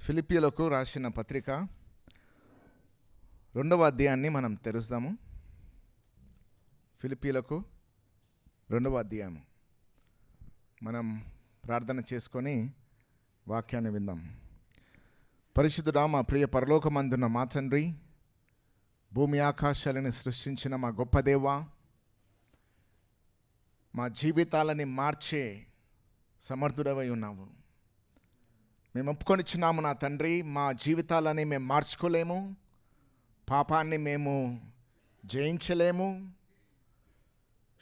ఫిలిప్పీలకు రాసిన పత్రిక 2వ అధ్యాయాన్ని మనం తెరుస్తాము. ఫిలిప్పీలకు 2వ అధ్యాయము మనం ప్రార్థన చేసుకొని వాక్యాన్ని విందాం. పరిశుద్ధుడా, మా ప్రియ పరలోకమందున్న మా తండ్రి, భూమి ఆకాశాలను సృష్టించిన మా గొప్ప దేవా, మా జీవితాలని మార్చే సమర్థుడవై ఉన్నావు. మేము ఒప్పుకొనిచ్చున్నాము నా తండ్రి, మా జీవితాలని మేము మార్చుకోలేము, పాపాన్ని మేము జయించలేము,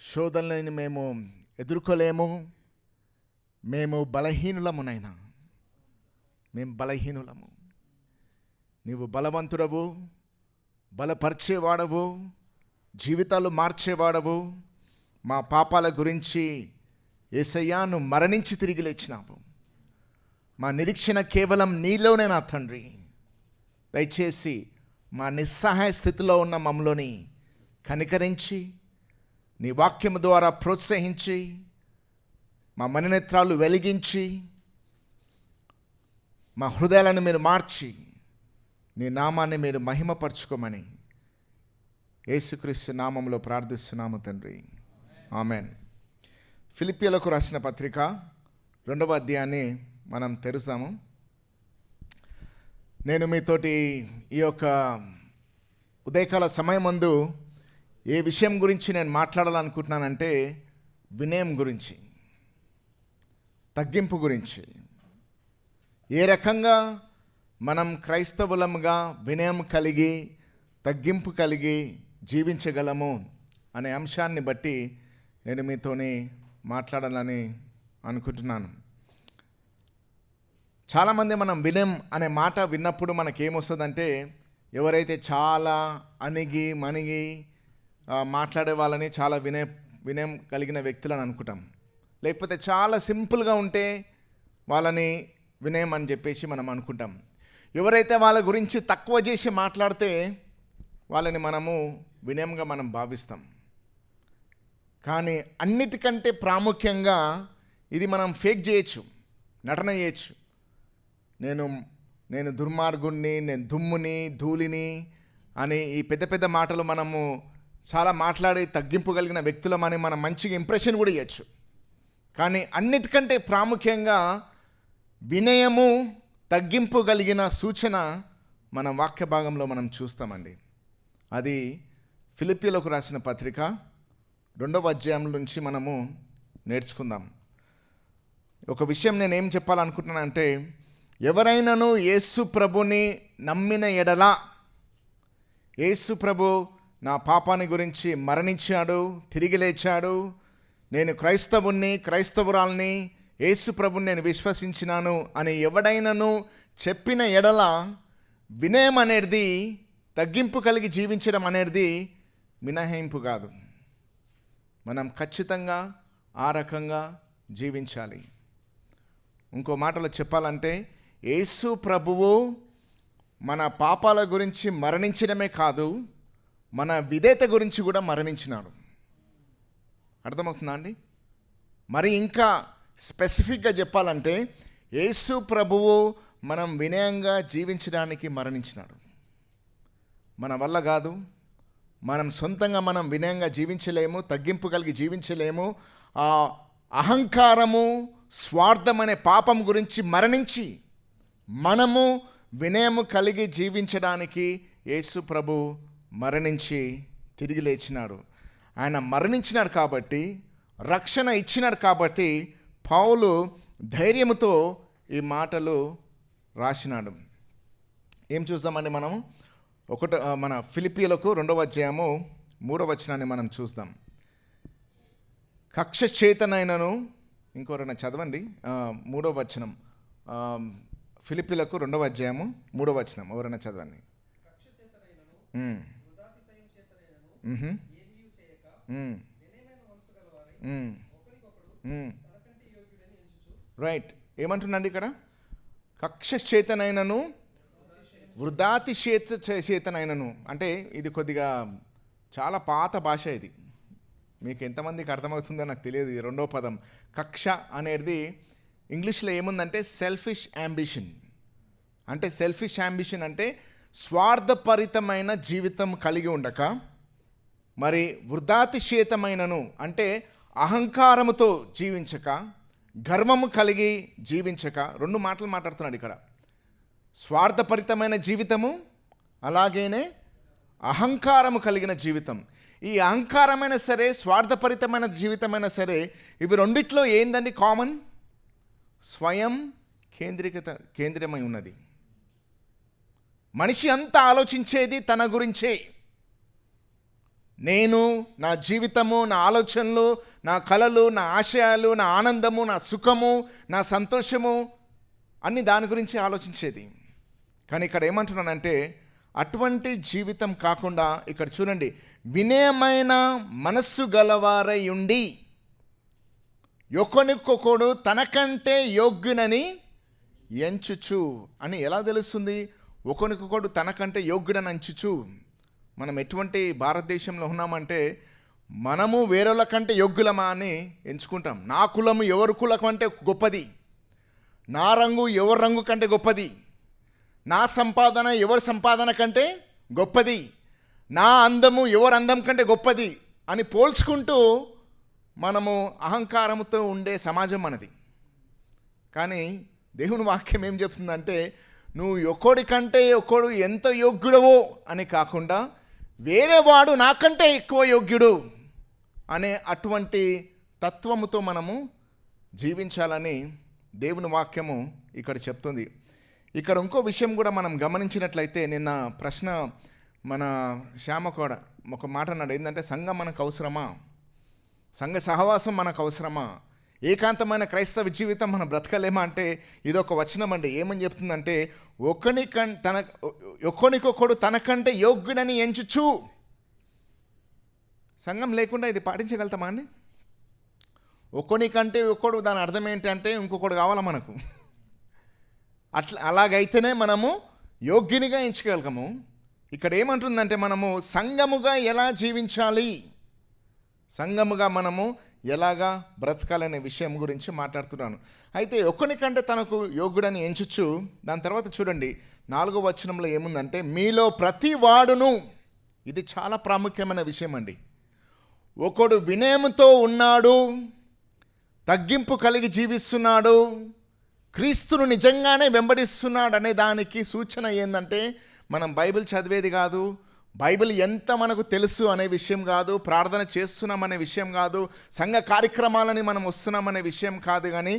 శోధనలని మేము ఎదుర్కోలేము. మేము బలహీనులమునైనా, మేము బలహీనులము. నీవు బలవంతుడవు, బలపరిచేవాడవు, జీవితాలు మార్చేవాడవు. మా పాపాల గురించి యేసయ్యా నువ్వు మరణించి తిరిగి లేచినావు. మా నిరీక్షణ కేవలం నీలోనే నా తండ్రి. దయచేసి మా నిస్సహాయ స్థితిలో ఉన్న మమ్మల్ని కనికరించి నీ వాక్యము ద్వారా ప్రోత్సహించి మా మననేత్రాలు వెలిగించి మా హృదయాలను మీరు మార్చి నీ నామాన్ని మీరు మహిమపరచుకోమని యేసుక్రీస్తు నామములో ప్రార్థిస్తున్నాము తండ్రి, ఆమెన్. ఫిలిప్పీలకు రాసిన పత్రిక 2వ అధ్యాయాన్ని మనం తెరుస్తాము. నేను మీతోటి ఈ యొక్క ఉదయకాల సమయం ముందు ఏ విషయం గురించి నేను మాట్లాడాలనుకుంటున్నానంటే వినయం గురించి, తగ్గింపు గురించి. ఏ రకంగా మనం క్రైస్తవులముగా వినయం కలిగి తగ్గింపు కలిగి జీవించగలము అనే అంశాన్ని బట్టి నేను మీతోని మాట్లాడాలని అనుకుంటున్నాను. చాలామంది మనం వినయం అనే మాట విన్నప్పుడు మనకేమొస్తుందంటే, ఎవరైతే చాలా అణిగి మణిగి మాట్లాడే వాళ్ళని చాలా వినయం కలిగిన వ్యక్తులని అనుకుంటాం. లేకపోతే చాలా సింపుల్గా ఉంటే వాళ్ళని వినయం అని చెప్పేసి మనం అనుకుంటాం. ఎవరైతే వాళ్ళ గురించి తక్కువ చేసి మాట్లాడితే వాళ్ళని మనము వినయంగా మనం భావిస్తాం. కానీ అన్నిటికంటే ప్రాముఖ్యంగా ఇది మనం ఫేక్ చేయొచ్చు, నటన చేయొచ్చు. నేను దుర్మార్గుణ్ణి, నేను దుమ్ముని ధూళిని అని ఈ పెద్ద పెద్ద మాటలు మనము చాలా మాట్లాడి తగ్గింపు కలిగిన వ్యక్తులమని మనం మంచిగా ఇంప్రెషన్ కూడా ఇవ్వచ్చు. కానీ అన్నిటికంటే ప్రాముఖ్యంగా వినయము తగ్గింపు కలిగిన సూచన మన వాక్య భాగంలో మనం చూస్తామండి. అది ఫిలిప్పీలకు రాసిన పత్రిక 2వ అధ్యాయం నుంచి మనము నేర్చుకుందాం. ఒక విషయం నేనేం చెప్పాలనుకుంటున్నానంటే, ఎవరైనాను యేసు ప్రభుని నమ్మిన ఎడల, యేసు ప్రభు నా పాపాన్ని గురించి మరణించాడు, తిరిగి లేచాడు, నేను క్రైస్తవుణ్ణి క్రైస్తవురాల్ని, యేసు ప్రభుని నేను విశ్వసించినాను అని ఎవడైనాను చెప్పిన ఎడల, వినయం అనేది తగ్గింపు కలిగి జీవించడం అనేది మినహాయింపు కాదు. మనం ఖచ్చితంగా ఆ రకంగా జీవించాలి. ఇంకో మాటలో చెప్పాలంటే, యేసు ప్రభువు మన పాపాల గురించి మరణించడమే కాదు, మన విధేయత గురించి కూడా మరణించినాడు. అర్థమవుతుందా అండి? మరి ఇంకా స్పెసిఫిక్గా చెప్పాలంటే, యేసు ప్రభువు మనం వినయంగా జీవించడానికి మరణించినాడు. మన వల్ల కాదు, మనం సొంతంగా మనం వినయంగా జీవించలేము, తగ్గింపు కలిగి జీవించలేము. ఆ అహంకారము, స్వార్థం అనే పాపం గురించి మరణించి మనము వినయము కలిగి జీవించడానికి యేసు ప్రభు మరణించి తిరిగి లేచినాడు. ఆయన మరణించినాడు కాబట్టి, రక్షణ ఇచ్చినాడు కాబట్టి పౌలు ధైర్యముతో ఈ మాటలు రాసినాడు. ఏం చూద్దామండి మనం? మన ఫిలిప్పీలకు 2వ అధ్యాయము 3వ వచనాన్ని మనం చూద్దాం. కక్ష చేతనైనను, ఇంకోరైనా చదవండి 3వ వచనం. ఫిలిప్పీలకు 2వ అధ్యాయము 3వ వచనం ఎవరైనా చదవండి. రైట్, ఏమంటుందండి ఇక్కడ? కక్ష చేతనైనను వృధాతి చేతనైనను అంటే ఇది కొద్దిగా చాలా పాత భాష. ఇది మీకు ఎంతమందికి అర్థమవుతుందో నాకు తెలియదు. ఈ 2వ పదం కక్ష అనేది ఇంగ్లీష్లో ఏముందంటే సెల్ఫిష్ అంబిషన్. అంటే సెల్ఫిష్ యాంబిషన్ అంటే స్వార్థపరితమైన జీవితం కలిగి ఉండక, మరి వృధాతిశేతమైనను అంటే అహంకారముతో జీవించక, గర్వము కలిగి జీవించక, రెండు మాటలు మాట్లాడుతున్నాడు ఇక్కడ. స్వార్థపరితమైన జీవితము, అలాగేనే అహంకారము కలిగిన జీవితం. ఈ అహంకారమైన సరే, స్వార్థపరితమైన జీవితమైనా సరే, ఇవి రెండిట్లో ఏందండి కామన్? స్వయం కేంద్రమై ఉన్నది. మనిషి అంతా ఆలోచించేది తన గురించే. నేను, నా జీవితము, నా ఆలోచనలు, నా కలలు, నా ఆశయాలు, నా ఆనందము, నా సుఖము, నా సంతోషము అన్నీ దాని గురించి ఆలోచించేది. కానీ ఇక్కడ ఏమంటున్నానంటే అటువంటి జీవితం కాకుండా ఇక్కడ చూడండి, వినయమైన మనస్సు గలవారై ఉండి ఒకనికొకడు తనకంటే యోగ్యునని ఎంచుచు అని ఎలా తెలుస్తుంది? ఒకనికొకడు తనకంటే యోగ్యుడని ఎంచుచు. మనం ఎటువంటి భారతదేశంలో ఉన్నామంటే మనము వేరేల కంటే యోగ్యులమా అని ఎంచుకుంటాం. నా కులము ఎవరి కులం కంటే గొప్పది, నా రంగు ఎవరి రంగు కంటే గొప్పది, నా సంపాదన ఎవరి సంపాదన కంటే గొప్పది, నా అందము ఎవరి అందం కంటే గొప్పది అని పోల్చుకుంటూ మనము అహంకారంతో ఉండే సమాజం మనది. కానీ దేవుని వాక్యం ఏం చెప్తుందంటే నువ్వు ఒకడి కంటే ఒకడు ఎంత యోగ్యుడవో అని కాకుండా వేరే వాడు నాకంటే ఎక్కువ యోగ్యుడు అనే అటువంటి తత్వముతో మనము జీవించాలని దేవుని వాక్యము ఇక్కడ చెప్తుంది. ఇక్కడ ఇంకో విషయం కూడా మనం గమనించినట్లయితే, నిన్న ప్రశ్న మన శ్యామ కూడా ఒక మాట అన్నాడు, ఏంటంటే సంఘం మనకు అవసరమా, సంఘ సహవాసం మనకు అవసరమా, ఏకాంతమైన క్రైస్తవ జీవితం మనం బ్రతకలేమా అంటే ఇదొక వచనం అండి. ఏమని చెప్తుందంటే ఒకనికొకడు తనకంటే యోగ్యుడని ఎంచుచు. సంఘం లేకుండా ఇది పాటించగలుగుతామా అండి? ఒకనికంటే ఒకడు, దాని అర్థం ఏంటంటే ఇంకొకడు కావాలా మనకు. అలాగైతేనే మనము యోగ్యునిగా ఎంచుకోగలము. ఇక్కడ ఏమంటుందంటే మనము సంఘముగా ఎలా జీవించాలి, సంఘముగా మనము ఎలాగా బ్రతకాలనే విషయం గురించి మాట్లాడుతున్నాను. అయితే ఒకనికంటే తనకు యోగ్యుడని ఎంచుచు. దాని తర్వాత చూడండి 4వ వచనంలో ఏముందంటే మీలో ప్రతి వాడును, ఇది చాలా ప్రాముఖ్యమైన విషయం అండి, ఒకడు వినయముతో ఉన్నాడు, తగ్గింపు కలిగి జీవిస్తున్నాడు, క్రీస్తును నిజంగానే వెంబడిస్తున్నాడు అనే దానికి సూచన ఏంటంటే మనం బైబిల్ చదివేది కాదు, బైబిల్ ఎంత మనకు తెలుసు అనే విషయం కాదు, ప్రార్థన చేస్తున్నాం అనే విషయం కాదు, సంఘ కార్యక్రమాలని మనం వస్తున్నాం అనే విషయం కాదు. కానీ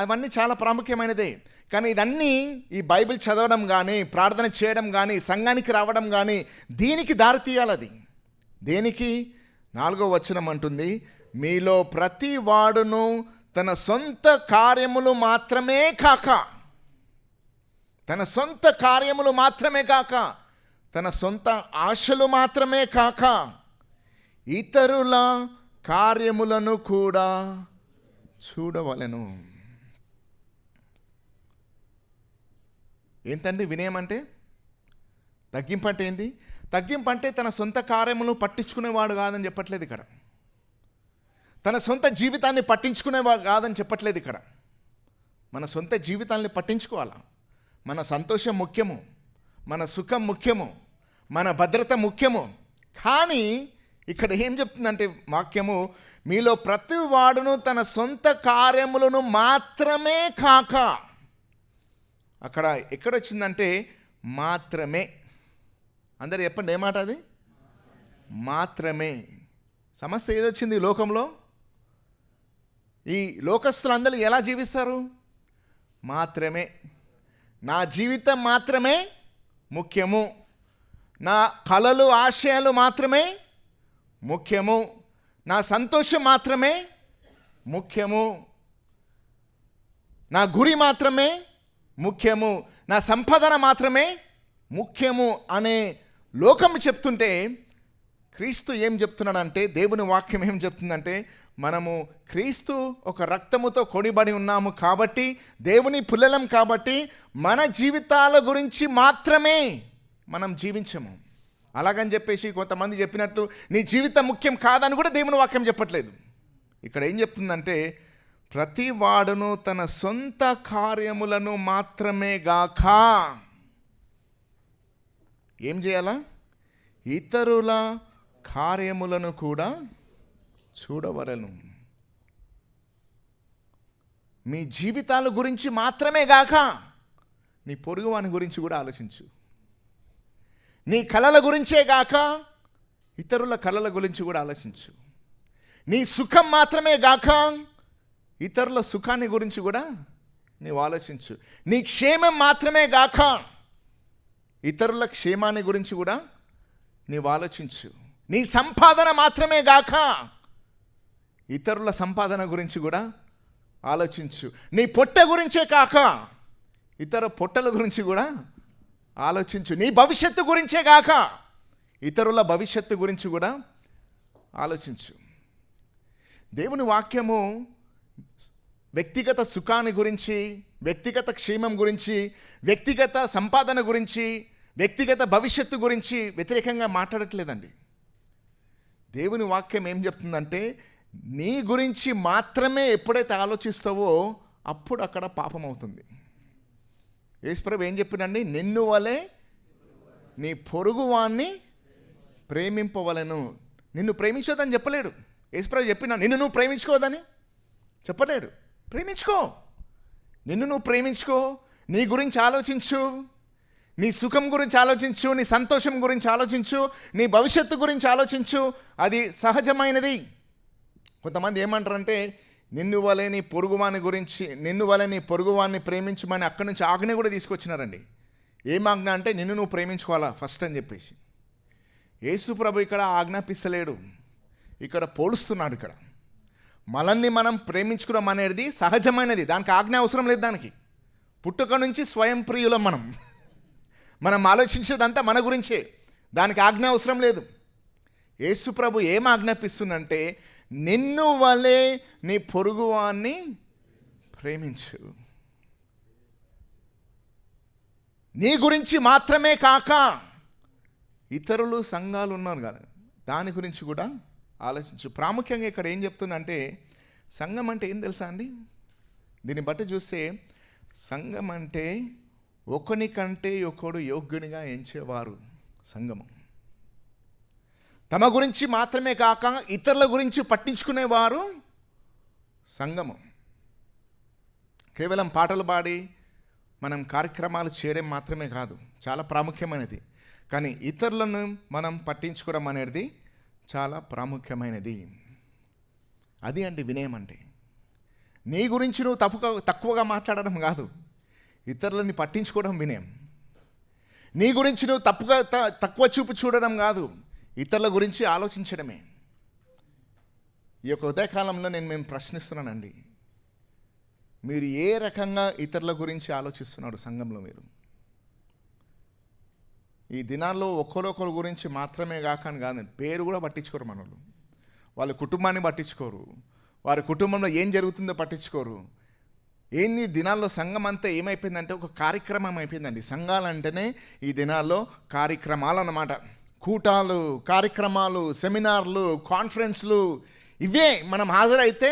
అవన్నీ చాలా ప్రాముఖ్యమైనదే. కానీ ఇదన్నీ ఈ బైబిల్ చదవడం కానీ, ప్రార్థన చేయడం కానీ, సంఘానికి రావడం కానీ దీనికి దారి తీయాలది. దేనికి? 4వ వచనం అంటుంది మీలో ప్రతి వాడును తన సొంత కార్యములు మాత్రమే కాక, తన సొంత కార్యములు మాత్రమే కాక, తన సొంత ఆశలు మాత్రమే కాక ఇతరుల కార్యములను కూడా చూడవలెను. ఏంటండి వినయం అంటే? తగ్గింపు అంటే ఏంది? తగ్గింపు అంటే తన సొంత కార్యములు పట్టించుకునేవాడు కాదని చెప్పట్లేదు ఇక్కడ. తన సొంత జీవితాన్ని పట్టించుకునేవాడు కాదని చెప్పట్లేదు ఇక్కడ. మన సొంత జీవితాన్ని పట్టించుకోవాలా. మన సంతోషం ముఖ్యము, మన సుఖం ముఖ్యము, మన భద్రత ముఖ్యము. కానీ ఇక్కడ ఏం చెప్తుందంటే వాక్యము మీలో ప్రతి వాడును తన సొంత కార్యములను మాత్రమే కాక, అక్కడ ఎక్కడొచ్చిందంటే మాత్రమే. అందరు చెప్పండి ఏమాట అది? మాత్రమే. సమస్య ఏదొచ్చింది ఈ లోకంలో? ఈ లోకస్తులు అందరూ ఎలా జీవిస్తారు? మాత్రమే. నా జీవితం మాత్రమే ముఖ్యము, నా కలలు ఆశయాలు మాత్రమే ముఖ్యము, నా సంతోషం మాత్రమే ముఖ్యము, నా గురి మాత్రమే ముఖ్యము, నా సంపాదన మాత్రమే ముఖ్యము అనే లోకం చెప్తుంటే క్రీస్తు ఏం చెప్తున్నాడంటే, దేవుని వాక్యం ఏం చెప్తుందంటే మనము క్రీస్తు ఒక రక్తముతో కొడిబడి ఉన్నాము కాబట్టి, దేవుని పిల్లలం కాబట్టి మన జీవితాల గురించి మాత్రమే మనం జీవించము. అలాగని చెప్పేసి కొంతమంది చెప్పినట్టు నీ జీవితం ముఖ్యం కాదని కూడా దేవుని వాక్యం చెప్పట్లేదు. ఇక్కడ ఏం చెప్తుందంటే ప్రతి వాడును తన సొంత కార్యములను మాత్రమే గాక ఏం చేయాలా? ఇతరుల కార్యములను కూడా చూడవలెను. మీ జీవితాల గురించి మాత్రమే గాక నీ పొరుగువాని గురించి కూడా ఆలోచించు. నీ కలల గురించే గాక ఇతరుల కలల గురించి కూడా ఆలోచించు. నీ సుఖం మాత్రమే గాక ఇతరుల సుఖాన్ని గురించి కూడా నీవు ఆలోచించు. నీ క్షేమం మాత్రమే గాక ఇతరుల క్షేమాన్ని గురించి కూడా నీవు ఆలోచించు. నీ సంపాదన మాత్రమే గాక ఇతరుల సంపాదన గురించి కూడా ఆలోచించు. నీ పొట్ట గురించే కాక ఇతర పొట్టల గురించి కూడా ఆలోచించు. నీ భవిష్యత్తు గురించే గాక ఇతరుల భవిష్యత్తు గురించి కూడా ఆలోచించు. దేవుని వాక్యము వ్యక్తిగత సుఖాన్ని గురించి, వ్యక్తిగత క్షేమం గురించి, వ్యక్తిగత సంపాదన గురించి, వ్యక్తిగత భవిష్యత్తు గురించి వ్యతిరేకంగా మాట్లాడట్లేదండి. దేవుని వాక్యం ఏం చెప్తుందంటే నీ గురించి మాత్రమే ఎప్పుడైతే ఆలోచిస్తావో అప్పుడు అక్కడ పాపం అవుతుంది. యేసుప్రభు ఏం చెప్పినండి? నిన్ను వలె నీ పొరుగువాన్ని ప్రేమింపవలెను. నిన్ను ప్రేమించొద్దని చెప్పలేడు. యేసుప్రభు చెప్పినా నిన్ను నువ్వు ప్రేమించుకోవద్దని చెప్పలేడు. ప్రేమించుకో, నిన్ను నువ్వు ప్రేమించుకో, నీ గురించి ఆలోచించు, నీ సుఖం గురించి ఆలోచించు, నీ సంతోషం గురించి ఆలోచించు, నీ భవిష్యత్తు గురించి ఆలోచించు. అది సహజమైనది. కొంతమంది ఏమంటారంటే నిన్ను వలె నీ పొరుగువాన్ని ప్రేమించమని అక్కడి నుంచి ఆజ్ఞ కూడా తీసుకొచ్చినారండి. ఏం ఆజ్ఞ అంటే నిన్ను నువ్వు ప్రేమించుకోవాలా ఫస్ట్ అని చెప్పేసి. యేసు ప్రభు ఇక్కడ ఆజ్ఞాపిస్తలేడు, ఇక్కడ పోలుస్తున్నాడు. ఇక్కడ మనల్ని మనం ప్రేమించుకోవడం అనేది సహజమైనది, దానికి ఆజ్ఞ అవసరం లేదు. దానికి పుట్టుక నుంచి స్వయం ప్రియులం మనం ఆలోచించేదంతా మన గురించే, దానికి ఆజ్ఞ అవసరం లేదు. యేసు ప్రభు ఏం ఆజ్ఞాపిస్తుందంటే నిన్ను వలె నీ పొరుగువాన్ని ప్రేమించు. నీ గురించి మాత్రమే కాక ఇతరులు సంఘాలు ఉన్నారు కదా, దాని గురించి కూడా ఆలోచించు. ప్రాముఖ్యంగా ఇక్కడ ఏం చెప్తుందంటే సంఘం అంటే ఏం తెలుసా అండి? దీన్ని బట్టి చూస్తే సంఘం అంటే ఒకనికంటే ఒకడు యోగ్యునిగా ఎంచేవారు సంఘము. తమ గురించి మాత్రమే కాక ఇతరుల గురించి పట్టించుకునేవారు సంఘము. కేవలం పాటలు పాడి మనం కార్యక్రమాలు చేయడం మాత్రమే కాదు, చాలా ప్రాముఖ్యమైనది. కానీ ఇతరులను మనం పట్టించుకోవడం అనేది చాలా ప్రాముఖ్యమైనది. అది అండి వినయం అంటే. నీ గురించి నువ్వు తక్కువగా మాట్లాడడం కాదు, ఇతరులని పట్టించుకోవడం వినయం. నీ గురించి నువ్వు తక్కువ చూపు చూడడం కాదు, ఇతరుల గురించి ఆలోచించడమే. ఈ యొక్క ఉదయకాలంలో నేను ప్రశ్నిస్తున్నానండి, మీరు ఏ రకంగా ఇతరుల గురించి ఆలోచిస్తున్నారు సంఘంలో? మీరు ఈ దినాల్లో ఒకరొకరి గురించి మాత్రమే కాక అని కాదండి, పేరు కూడా పట్టించుకోరు మనోళ్ళు. వాళ్ళ కుటుంబాన్ని పట్టించుకోరు, వారి కుటుంబంలో ఏం జరుగుతుందో పట్టించుకోరు. ఏంది దినాల్లో సంఘం అంతా ఏమైపోయిందంటే ఒక కార్యక్రమం అయిపోయిందండి. సంఘాలంటేనే ఈ దినాల్లో కార్యక్రమాలు అన్నమాట. కూటాలు, కార్యక్రమాలు, సెమినార్లు, కాన్ఫరెన్స్లు, ఇవే మనం హాజరైతే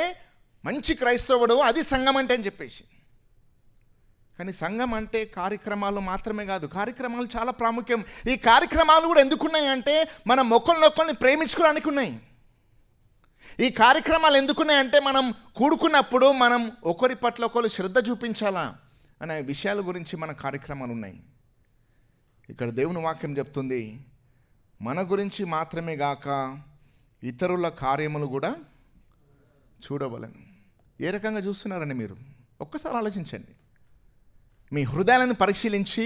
మంచి క్రైస్తవుడు, అది సంఘం అంటే అని చెప్పేసి. కానీ సంఘం అంటే కార్యక్రమాలు మాత్రమే కాదు, కార్యక్రమాలు చాలా ప్రాముఖ్యం. ఈ కార్యక్రమాలు కూడా ఎందుకున్నాయి అంటే మనం ఒకరినొకరిని ప్రేమించుకోవడానికి ఉన్నాయి. ఈ కార్యక్రమాలు ఎందుకున్నాయంటే మనం కూడుకున్నప్పుడు మనం ఒకరి పట్ల ఒకరు శ్రద్ధ చూపించాలా అనే విషయాల గురించి మన కార్యక్రమాలు ఉన్నాయి. ఇక్కడ దేవుని వాక్యం చెప్తుంది మన గురించి మాత్రమే గాక ఇతరుల కార్యములు కూడా చూడవలను. ఏ రకంగా చూస్తున్నారండి మీరు? ఒక్కసారి ఆలోచించండి. మీ హృదయాలను పరిశీలించి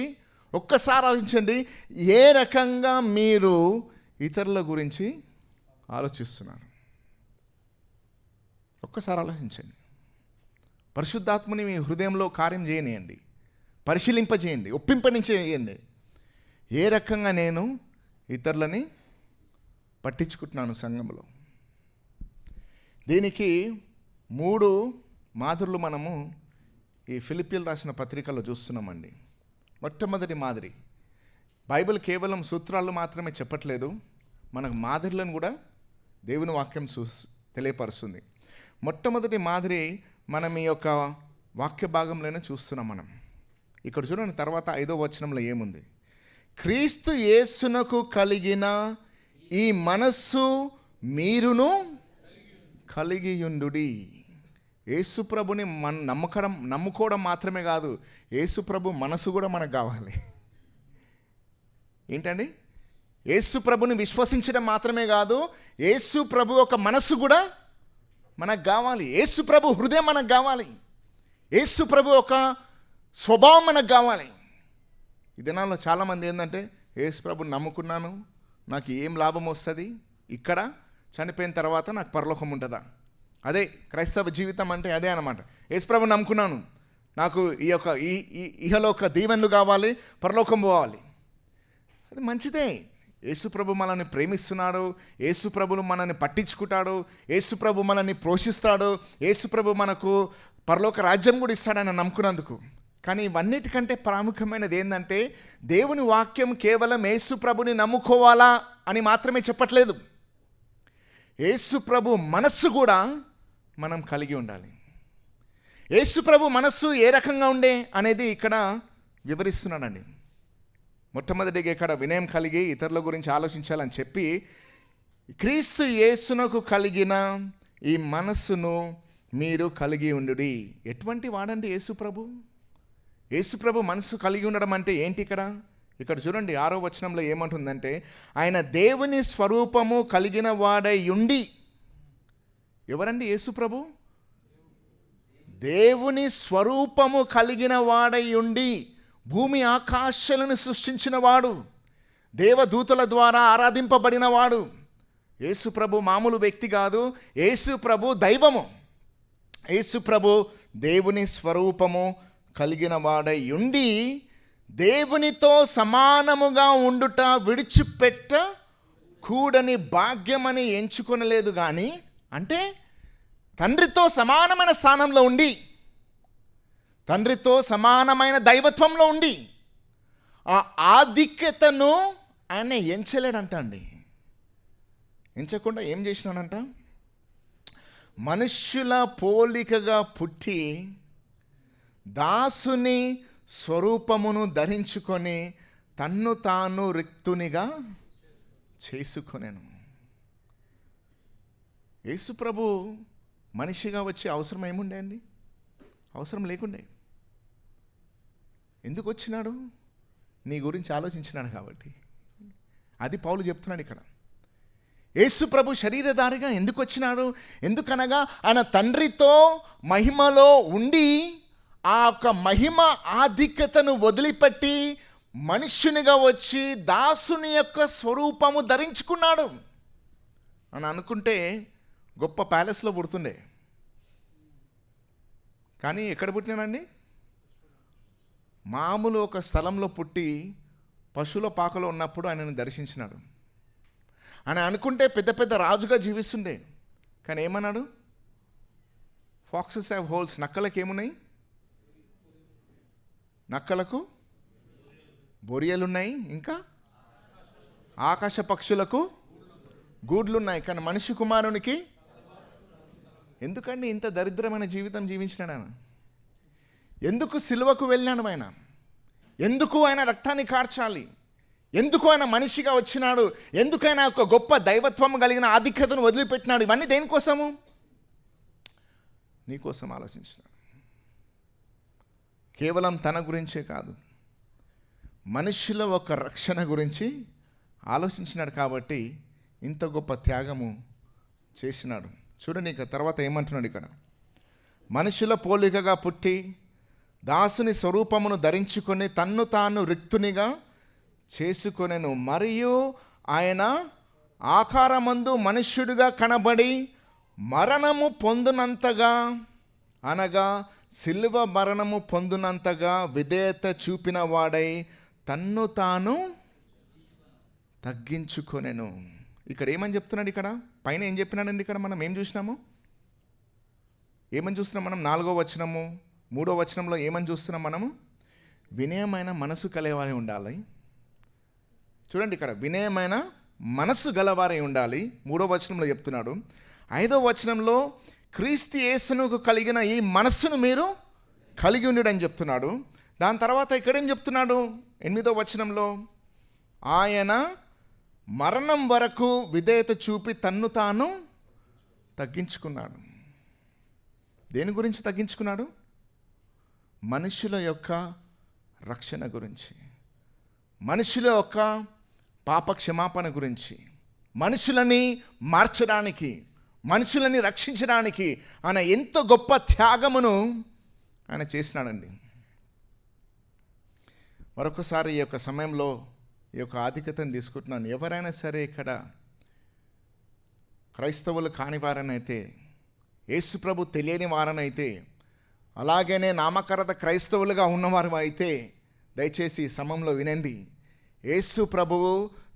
ఒక్కసారి ఆలోచించండి, ఏ రకంగా మీరు ఇతరుల గురించి ఆలోచిస్తున్నారు? ఒక్కసారి ఆలోచించండి. పరిశుద్ధాత్మని మీ హృదయంలో కార్యం చేయనియండి, పరిశీలింపజేయండి, ఒప్పింపనిచేయండి. ఏ రకంగా నేను ఇతరులని పట్టించుకుంటున్నాను సంఘంలో? దీనికి 3 మాదిరులు మనము ఈ ఫిలిప్పీలు రాసిన పత్రికలో చూస్తున్నామండి. మొట్టమొదటి మాదిరి, బైబిల్ కేవలం సూత్రాలు మాత్రమే చెప్పట్లేదు, మనకు మాదిరులను కూడా దేవుని వాక్యం తెలియపరుస్తుంది. మొట్టమొదటి మాదిరి మనం ఈ యొక్క వాక్య భాగంలోనే చూస్తున్నాం. మనం ఇక్కడ చూడండి, తర్వాత 5వ వచనంలో ఏముంది? క్రీస్తు యేసునకు కలిగిన ఈ మనస్సు మీరును కలిగియుండుడి. యేసుప్రభుని నమ్ముకోవడం మాత్రమే కాదు, యేసుప్రభు మనసు కూడా మనకు కావాలి. ఏంటండి? యేసుప్రభుని విశ్వసించడం మాత్రమే కాదు, యేసుప్రభు ఒక మనసు కూడా మనకు కావాలి. యేసుప్రభు హృదయం మనకు కావాలి. యేసుప్రభు ఒక స్వభావం మనకు కావాలి. ఈ దినాల్లో చాలామంది ఏంటంటే, యేసుప్రభుని నమ్ముకున్నాను, నాకు ఏం లాభం వస్తుంది, ఇక్కడ చనిపోయిన తర్వాత నాకు పరలోకం ఉంటుందా? అదే క్రైస్తవ జీవితం అంటే అదే అన్నమాట. యేసుప్రభుని నమ్ముకున్నాను, నాకు ఈ యొక్క ఇహలోక దీవెనలు కావాలి, పరలోకం పోవాలి. అది మంచిదే. యేసుప్రభు మనల్ని ప్రేమిస్తున్నాడు, యేసుప్రభును మనల్ని పట్టించుకుంటాడు, యేసుప్రభు మనల్ని పోషిస్తాడు, యేసుప్రభు మనకు పరలోక రాజ్యం కూడా ఇస్తాడని నమ్ముకున్నందుకు. కానీ ఇవన్నిటికంటే ప్రాముఖ్యమైనది ఏంటంటే, దేవుని వాక్యం కేవలం యేసుప్రభుని నమ్ముకోవాలా అని మాత్రమే చెప్పట్లేదు. యేసుప్రభు మనస్సు కూడా మనం కలిగి ఉండాలి. యేసుప్రభు మనస్సు ఏ రకంగా ఉండే అనేది ఇక్కడ వివరిస్తున్నాడండి. మొట్టమొదటిగా ఇక్కడ వినయం కలిగి ఇతరుల గురించి ఆలోచించాలని చెప్పి, క్రీస్తు యేసునకు కలిగిన ఈ మనస్సును మీరు కలిగి ఉండుడి. ఎటువంటి వాడండి యేసుప్రభు? యేసుప్రభు మనసు కలిగి ఉండడం అంటే ఏంటి? ఇక్కడ చూడండి 6వ వచనంలో ఏమంటుందంటే, ఆయన దేవుని స్వరూపము కలిగిన వాడై ఉండి. ఎవరండి యేసుప్రభు? దేవుని స్వరూపము కలిగిన వాడై ఉండి, భూమి ఆకాశాలను సృష్టించిన వాడు, దేవదూతల ద్వారా ఆరాధింపబడిన వాడు. యేసుప్రభు మామూలు వ్యక్తి కాదు, యేసుప్రభు దైవము. యేసుప్రభు దేవుని స్వరూపము కలిగిన వాడై ఉండి, దేవునితో సమానముగా ఉండుట విడిచిపెట్ట కూడని భాగ్యమని ఎంచుకొనలేదు. కానీ అంటే తండ్రితో సమానమైన స్థానంలో ఉండి, తండ్రితో సమానమైన దైవత్వంలో ఉండి, ఆ ఆధిక్యతను ఆయన ఎంచలేడంట అండి. ఎంచకుండా ఏం చేసినాడంట? మనుష్యుల పోలికగా పుట్టి దాసుని స్వరూపమును ధరించుకొని తన్ను తాను రిక్తునిగా చేసుకొనెను. యేసుప్రభు మనిషిగా వచ్చే అవసరం ఏముండే అండి? అవసరం లేకుండే. ఎందుకు వచ్చినాడు? నీ గురించి ఆలోచించినాడు కాబట్టి. అది పౌలు చెప్తున్నాడు ఇక్కడ. యేసుప్రభు శరీరధారిగా ఎందుకు వచ్చినాడు? ఎందుకనగా ఆయన తండ్రితో మహిమలో ఉండి ఆ యొక్క మహిమ ఆధిక్యతను వదిలిపెట్టి మనుష్యునిగా వచ్చి దాసుని యొక్క స్వరూపము ధరించుకున్నాడు అని అనుకుంటే గొప్ప ప్యాలెస్లో పుడుతుండే. కానీ ఎక్కడ పుట్టినాడండి? మామూలు ఒక స్థలంలో పుట్టి పశువుల పాకలో ఉన్నప్పుడు ఆయనను దర్శించినాడు. అని అనుకుంటే పెద్ద పెద్ద రాజుగా జీవిస్తుండే. కానీ ఏమన్నాడు? Foxes have holes. నక్కలకు ఏమున్నాయి? నక్కలకు బొరియలున్నాయి, ఇంకా ఆకాశ పక్షులకు గూడ్లున్నాయి, కానీ మనిషి కుమారునికి ఎందుకండి ఇంత దరిద్రమైన జీవితం జీవించినాడు ఆయన? ఎందుకు సిలువకు వెళ్ళినాడు ఆయన? ఎందుకు ఆయన రక్తాన్ని కార్చాలి? ఎందుకు ఆయన మనిషిగా వచ్చినాడు? ఎందుకు ఆయన ఒక గొప్ప దైవత్వం కలిగిన ఆధిక్యతను వదిలిపెట్టినాడు? ఇవన్నీ దేనికోసము? నీకోసం ఆలోచించినాడు. కేవలం తన గురించే కాదు, మనుషుల ఒక రక్షణ గురించి ఆలోచించినాడు కాబట్టి ఇంత గొప్ప త్యాగము చేసినాడు. చూడండి ఇక తర్వాత ఏమంటున్నాడు ఇక్కడ, మనుషుల పోలికగా పుట్టి దాసుని స్వరూపమును ధరించుకొని తన్ను తాను రిక్తునిగా చేసుకొనెను. మరియు ఆయన ఆకారమందు మనుష్యుడిగా కనబడి మరణము పొందునంతగా, అనగా సిలువ మరణము పొందునంతగా విధేయత చూపిన వాడై తన్ను తాను తగ్గించుకొనెను. ఇక్కడ ఏమని చెప్తున్నాడు? ఇక్కడ పైన ఏం చెప్పినాడండి? ఇక్కడ మనం ఏం చూసినాము? ఏమని చూస్తున్నాం మనం? 4వ వచనము 3వ వచనంలో ఏమని చూస్తున్నాం మనము? వినయమైన మనసు కలవారి ఉండాలి. చూడండి ఇక్కడ వినయమైన మనసు గలవారై ఉండాలి 3వ వచనంలో చెప్తున్నాడు. 5వ వచనంలో క్రీస్తు యేసునకు కలిగిన ఈ మనస్సును మీరు కలిగి ఉండడని చెప్తున్నాడు. దాని తర్వాత ఇక్కడేం చెప్తున్నాడు 8వ వచనంలో, ఆయన మరణం వరకు విధేయత చూపి తన్ను తాను తగ్గించుకున్నాడు. దేని గురించి తగ్గించుకున్నాడు? మనుషుల యొక్క రక్షణ గురించి, మనుషుల యొక్క పాప క్షమాపణ గురించి, మనుషులని మార్చడానికి, మనుషులని రక్షించడానికి ఆయన ఎంతో గొప్ప త్యాగమును ఆయన చేసినాడండి. మరొకసారి ఈ యొక్క సమయంలో ఈ యొక్క ఆధిక్యతను తీసుకుంటున్నాను. ఎవరైనా సరే ఇక్కడ క్రైస్తవులు కాని వారనైతే, యేసు ప్రభు తెలియని వారనైతే, అలాగనే నామకరణ క్రైస్తవులుగా ఉన్నవారు అయితే దయచేసి ఈ సమయంలో వినండి. యేసు ప్రభువు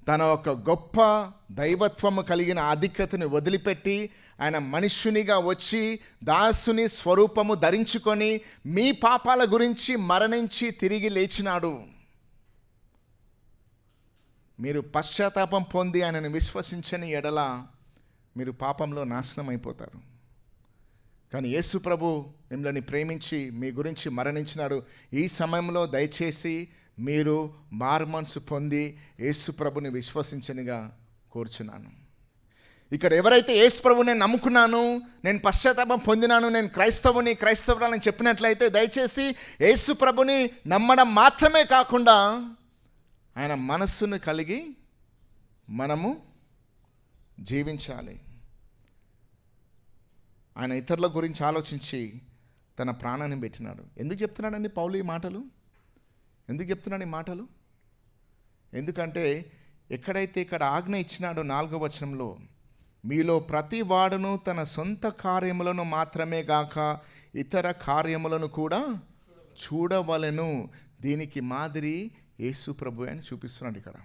తన ఒక గొప్ప దైవత్వము కలిగిన ఆధిక్యతను వదిలిపెట్టి ఆయన మనుష్యునిగా వచ్చి దాసుని స్వరూపము ధరించుకొని మీ పాపాల గురించి మరణించి తిరిగి లేచినాడు. మీరు పశ్చాత్తాపం పొంది ఆయనను విశ్వసించని ఎడల మీరు పాపంలో నాశనం అయిపోతారు. కానీ యేసు ప్రభు మిమ్మల్ని ప్రేమించి మీ గురించి మరణించినాడు. ఈ సమయంలో దయచేసి మీరు మారుమనసు పొంది యేసు ప్రభుని విశ్వసించనిగా కోరుచున్నాను. ఇక్కడ ఎవరైతే యేసు ప్రభుని నమ్ముకున్నాను, నేను పశ్చాత్తాపం పొందినాను, నేను క్రైస్తవురాలని చెప్పినట్లయితే దయచేసి యేసు ప్రభుని నమ్మడం మాత్రమే కాకుండా ఆయన మనస్సును కలిగి మనము జీవించాలి. ఆయన ఇతరుల గురించి ఆలోచించి తన ప్రాణాన్ని పెట్టినాడు. ఎందుకు చెప్తున్నాడండి పౌలు ఈ మాటలు? ఎందుకు చెప్తున్నాడు ఈ మాటలు? ఎందుకంటే ఎక్కడైతే ఇక్కడ ఆజ్ఞ ఇచ్చినాడో 4వ వచనంలో, మీలో ప్రతి వాడును తన సొంత కార్యములను మాత్రమే గాక ఇతర కార్యములను కూడా చూడవలెను. దీనికి మాదిరి యేసు ప్రభు అని చూపిస్తున్నాడు ఇక్కడ.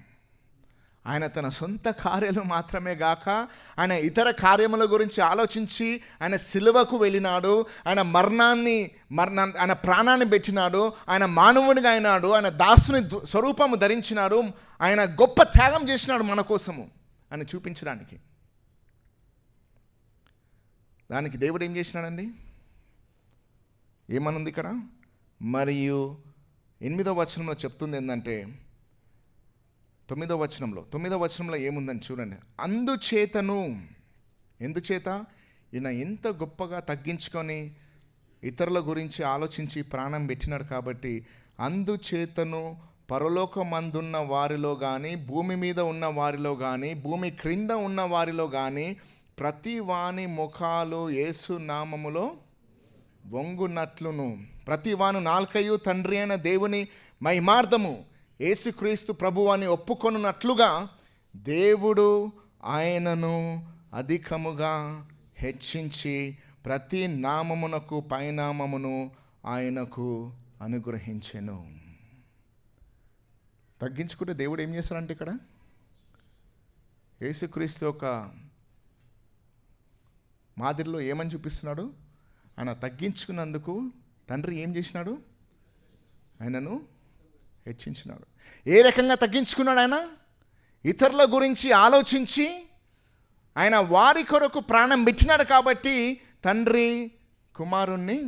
ఆయన తన సొంత కార్యాలు మాత్రమే గాక ఆయన ఇతర కార్యముల గురించి ఆలోచించి ఆయన సిలువకు వెళ్ళినాడు. ఆయన ఆయన ప్రాణాన్ని పెట్టినాడు. ఆయన మానవునిగా అయినాడు. ఆయన దాసుని స్వరూపము ధరించినాడు. ఆయన గొప్ప త్యాగం చేసినాడు మన కోసము అని చూపించడానికి. దానికి దేవుడు ఏం చేసినాడండి? ఏమనుంది ఇక్కడ? మరియు 8వ వచనంలో చెప్తుంది ఏంటంటే, 9వ వచనంలో ఏముందని చూడండి. అందుచేతను, ఎందుచేత? ఈయన ఎంత గొప్పగా తగ్గించుకొని ఇతరుల గురించి ఆలోచించి ప్రాణం పెట్టినాడు కాబట్టి, అందుచేతను పరలోకమందున్న వారిలో కానీ, భూమి మీద ఉన్న వారిలో కానీ, భూమి క్రింద ఉన్న వారిలో కానీ ప్రతి వాని ముఖాలు యేసు నామములో వంగునట్లును, ప్రతి వాను నాల్కయు తండ్రి అయిన దేవుని మహిమార్థము యేసుక్రీస్తు ప్రభువాని ఒప్పుకొనున్నట్లుగా దేవుడు ఆయనను అధికముగా హెచ్చించి ప్రతి నామమునకు పైనామమును ఆయనకు అనుగ్రహించెను. తగ్గించుకుంటే దేవుడు ఏం చేస్తాడంటే ఇక్కడ యేసుక్రీస్తు ఒక మాదిరిలో ఏమని చూపిస్తున్నాడు? ఆయన తగ్గించుకున్నందుకు తండ్రి ఏం చేసినాడు? ఆయనను హెచ్చించినాడు. ఏ రకంగా తగ్గించుకున్నాడు? ఆయన ఇతరుల గురించి ఆలోచించి ఆయన వారి కొరకు ప్రాణం పెట్టినాడు కాబట్టి తండ్రి కుమారుణ్ణి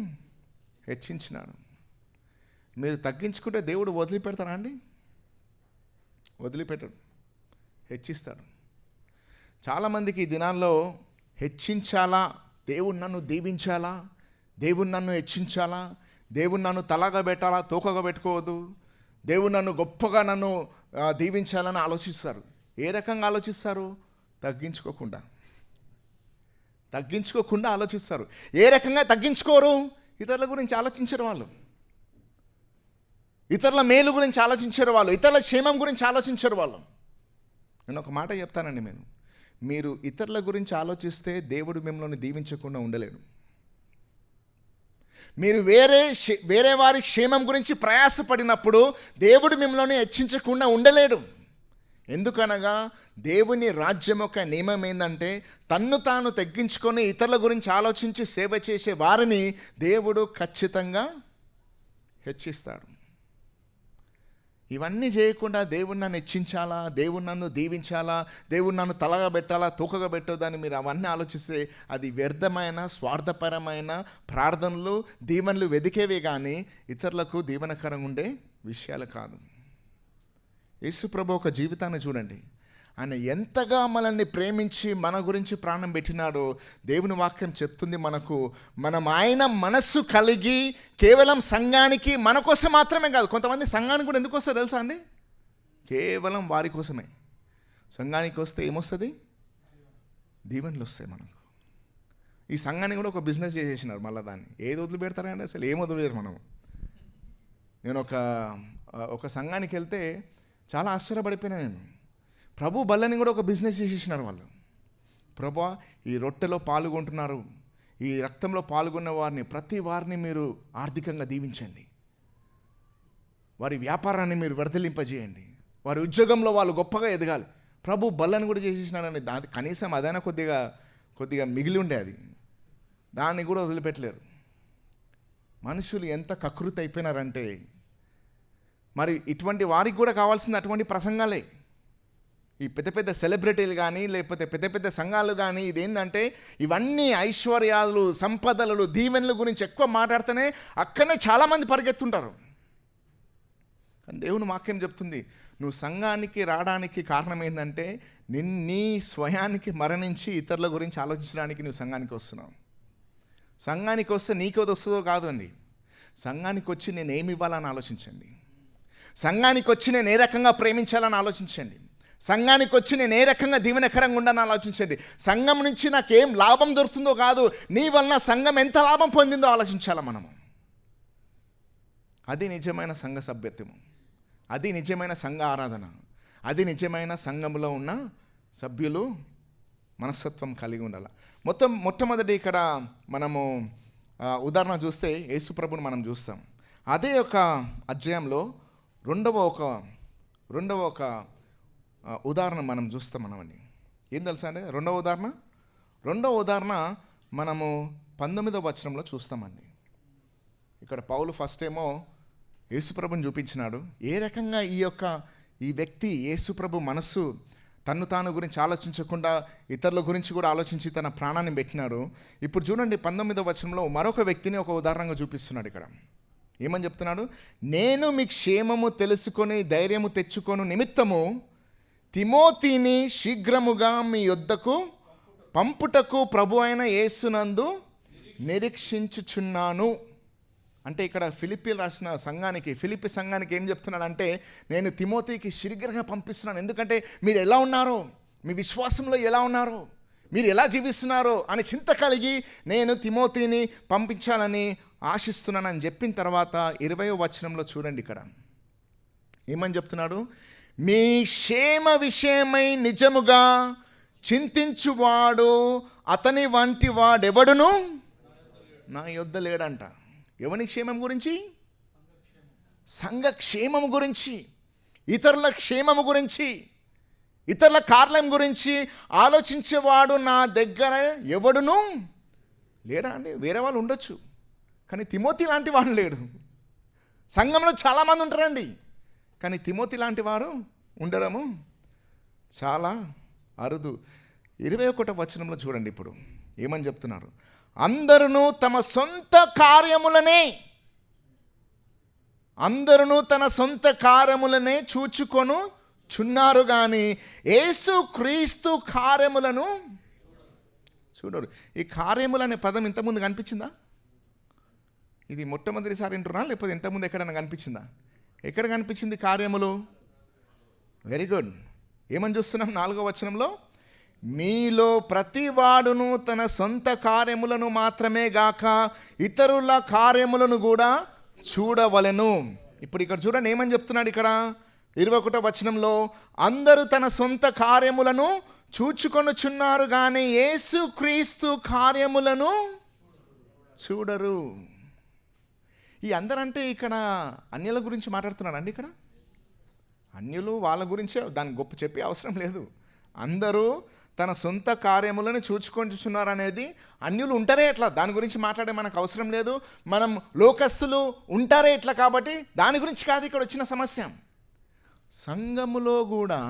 హెచ్చించినాడు. మీరు తగ్గించుకుంటే దేవుడు వదిలిపెడతారా అండి? వదిలిపెట్టడు, హెచ్చిస్తాడు. చాలామందికి ఈ దినాల్లో హెచ్చించాలా, దేవుడు నన్ను దీవించాలా, దేవుడు నన్ను హెచ్చించాలా, దేవుడు నన్ను తలగా పెట్టాలా, తోకగా పెట్టుకోవద్దు, దేవుడు నన్ను గొప్పగా నన్ను దీవించాలని ఆలోచిస్తారు. ఏ రకంగా ఆలోచిస్తారు? తగ్గించుకోకుండా ఆలోచిస్తారు. ఏ రకంగా తగ్గించుకోరు? ఇతరుల గురించి ఆలోచించరు వాళ్ళు, ఇతరుల మేలు గురించి ఆలోచించరు వాళ్ళు, ఇతరుల క్షేమం గురించి ఆలోచించరు వాళ్ళు. నేను ఒక మాట చెప్తానండి, మీరు ఇతరుల గురించి ఆలోచిస్తే దేవుడు మిమ్మల్ని దీవించకుండా ఉండలేడు. మీరు వేరే వారి క్షేమం గురించి ప్రయాసపడినప్పుడు దేవుడు మిమ్మల్ని హెచ్చించకుండా ఉండలేడు. ఎందుకనగా దేవుని రాజ్యం యొక్క నియమం ఏంటంటే తన్ను తాను తగ్గించుకొని ఇతరుల గురించి ఆలోచించి సేవ చేసే వారిని దేవుడు ఖచ్చితంగా హెచ్చిస్తాడు. ఇవన్నీ చేయకుండా దేవుని నన్ను హెచ్చించాలా, దేవుని నన్ను దీవించాలా, దేవుని నన్ను తలగా పెట్టాలా, తూకగా పెట్టొద్దని మీరు అవన్నీ ఆలోచిస్తే అది వ్యర్థమైన స్వార్థపరమైన ప్రార్థనలు, దీవెనలు వెదికేవే కానీ ఇతరులకు దీవెనకరంగా ఉండే విషయాలు కాదు. యేసుప్రభు ఒక జీవితాన్ని చూడండి. ఆయన ఎంతగా మనల్ని ప్రేమించి మన గురించి ప్రాణం పెట్టినాడో దేవుని వాక్యం చెప్తుంది మనకు. మనం ఆయన మనస్సు కలిగి కేవలం సంఘానికి మన కోసం మాత్రమే కాదు, కొంతమంది సంఘానికి కూడా ఎందుకు వస్తారో తెలుసా అండి? కేవలం వారి కోసమే. సంఘానికి వస్తే ఏమొస్తుంది? దీవెనలు వస్తాయి మనకు. ఈ సంఘాన్ని కూడా ఒక బిజినెస్ చేసేసినారు. మళ్ళీ దాన్ని ఏది వదిలి పెడతారంటే అసలు ఏం వదిలిపెడతారు మనం. నేను ఒక సంఘానికి వెళ్తే చాలా ఆశ్చర్యపడిపోయినా. నేను ప్రభు బల్లని కూడా ఒక బిజినెస్ చేసేసినారు వాళ్ళు. ప్రభువా, ఈ రొట్టెలో పాల్గొంటున్నారు, ఈ రక్తంలో పాల్గొన్న వారిని ప్రతి వారిని మీరు ఆర్థికంగా దీవించండి, వారి వ్యాపారాన్ని మీరు వర్ధలింపజేయండి, వారి ఉద్యోగంలో వాళ్ళు గొప్పగా ఎదగాలి. ప్రభు బల్లని కూడా చేసేసినారని దాని కనీసం అదైనా కొద్దిగా మిగిలి ఉండే, అది దాన్ని కూడా వదిలిపెట్టలేరు. మనుషులు ఎంత కకృతి అయిపోయినారంటే, మరి ఇటువంటి వారికి కూడా కావాల్సింది అటువంటి ప్రసంగాలే. ఈ పెద్ద పెద్ద సెలబ్రిటీలు కానీ లేకపోతే పెద్ద పెద్ద సంఘాలు కానీ ఇదేంటంటే ఇవన్నీ ఐశ్వర్యాలు, సంపదలు, దీవెనల గురించి ఎక్కువ మాట్లాడితేనే అక్కడనే చాలామంది పరిగెత్తుంటారు. కానీ దేవుని వాక్యం చెప్తుంది, నువ్వు సంఘానికి రావడానికి కారణం ఏంటంటే నీ స్వయానికి మరణించి ఇతరుల గురించి ఆలోచించడానికి నువ్వు సంఘానికి వస్తున్నావు. సంఘానికి వస్తే నీకేది వస్తుందో కాదు అండి. సంఘానికి వచ్చి నేను ఏమి ఇవ్వాలని ఆలోచించండి. సంఘానికి వచ్చి నేను ఏ రకంగా ప్రేమించాలని ఆలోచించండి. సంఘానికి వచ్చి నేను ఏ రకంగా దీవెనకరంగా ఉండాలని ఆలోచించండి. సంఘం నుంచి నాకు ఏం లాభం దొరుకుతుందో కాదు, నీ వలన సంఘం ఎంత లాభం పొందిందో ఆలోచించాలి మనము. అది నిజమైన సంఘ సభ్యత్వము, అది నిజమైన సంఘ ఆరాధన, అది నిజమైన సంఘంలో ఉన్న సభ్యులు మనస్తత్వం కలిగి ఉండాలి. మొట్టమొదటి ఇక్కడ మనము ఉదాహరణ చూస్తే యేసుప్రభుని మనం చూస్తాం. అదే ఒక అధ్యాయంలో రెండవ ఒక ఉదాహరణ మనం చూస్తాం. మనమని ఏం తెలుసా అండి? రెండవ ఉదాహరణ మనము 19వ వచనంలో చూస్తామండి. ఇక్కడ పౌలు ఫస్ట్ ఏమో యేసుప్రభుని చూపించినాడు. ఏ రకంగా ఈ వ్యక్తి యేసుప్రభు మనస్సు తన్ను తాను గురించి ఆలోచించకుండా ఇతరుల గురించి కూడా ఆలోచించి తన ప్రాణాన్ని పెట్టినాడు. ఇప్పుడు చూడండి 19వ వచనంలో మరొక వ్యక్తిని ఒక ఉదాహరణగా చూపిస్తున్నాడు. ఇక్కడ ఏమని చెప్తున్నాడు? నేను మీ క్షేమము తెలుసుకొని ధైర్యము తెచ్చుకొను నిమిత్తము తిమోతిని శీఘ్రముగా మీ యొద్దకు పంపుటకు ప్రభు అయిన యేసునందు నిరీక్షించుచున్నాను. అంటే ఇక్కడ ఫిలిప్పి సంఘానికి ఏం చెప్తున్నాడంటే, నేను తిమోతికి శీఘ్రంగా పంపిస్తున్నాను. ఎందుకంటే మీరు ఎలా ఉన్నారో, మీ విశ్వాసంలో ఎలా ఉన్నారో, మీరు ఎలా జీవిస్తున్నారో అని చింత కలిగి నేను తిమోతిని పంపించాలని ఆశిస్తున్నానని చెప్పిన తర్వాత 20వ వచనంలో చూడండి. ఇక్కడ ఏమని చెప్తున్నాడు? మీ క్షేమ విషయమై నిజముగా చింతించువాడు అతని వంటి వాడెవడును నా యొద్ద లేడంట. ఎవని క్షేమం గురించి? సంఘ క్షేమము గురించి, ఇతరుల క్షేమము గురించి, ఇతరుల కార్యం గురించి ఆలోచించేవాడు నా దగ్గర ఎవడును లేడా అండి. వేరే వాళ్ళు ఉండొచ్చు, కానీ తిమోతి లాంటి వాడు లేడు. సంఘంలో చాలామంది ఉంటారండి, కానీ తిమోతి లాంటి వారు ఉండడము చాలా అరుదు. 21వ వచనంలో చూడండి. ఇప్పుడు ఏమని చెప్తున్నారు? అందరూ తన సొంత కార్యములనే చూచుకొను చున్నారు కానీ యేసు క్రీస్తు కార్యములను చూడరు. ఈ కార్యములు అనే పదం ఇంతకుముందు కనిపించిందా? ఇది మొట్టమొదటిసారి వింటున్నా, లేకపోతే ఇంతకుముందు ఎక్కడైనా కనిపించిందా? ఎక్కడ కనిపించింది కార్యములు? Very good. ఏమని చూస్తున్నాం? 4వ వచనంలో, మీలో ప్రతివాడును తన సొంత కార్యములను మాత్రమే గాక ఇతరుల కార్యములను కూడా చూడవలెను. ఇప్పుడు ఇక్కడ చూడండి ఏమని చెప్తున్నాడు. ఇక్కడ 21వ వచనంలో, అందరూ తన సొంత కార్యములను చూచుకొనుచున్నారు కానీ యేసు క్రీస్తు కార్యములను చూడరు. ఈ అందరంటే ఇక్కడ అన్యుల గురించి మాట్లాడుతున్నాడండి. ఇక్కడ అన్యులు వాళ్ళ గురించే, దాన్ని గొప్ప చెప్పే అవసరం లేదు. అందరూ తన సొంత కార్యములను చూచుకొంటున్నారు అనేది, అన్యులు ఉంటారే ఎట్లా, దాని గురించి మాట్లాడే మనకు అవసరం లేదు. మనం లోకస్తులు ఉంటారే ఎట్లా, కాబట్టి దాని గురించి కాదు ఇక్కడ వచ్చిన సమస్య. సంఘములో కూడా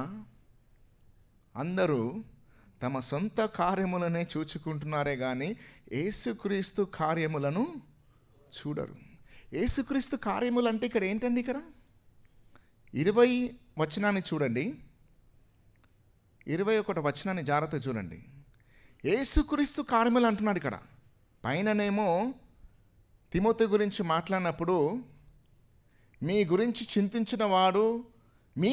అందరూ తమ సొంత కార్యములనే చూచుకుంటున్నారే కానీ యేసుక్రీస్తు కార్యములను చూడరు. యేసుక్రీస్తు కార్యములు అంటే ఇక్కడ ఏంటండి? ఇక్కడ 20 వచనాన్ని చూడండి, 21 వచనాన్ని జాగ్రత్త చూడండి. యేసుక్రీస్తు కార్యములు అంటున్నాడు ఇక్కడ. పైననేమో తిమోతి గురించి మాట్లాడినప్పుడు మీ గురించి చింతించిన వాడు మీ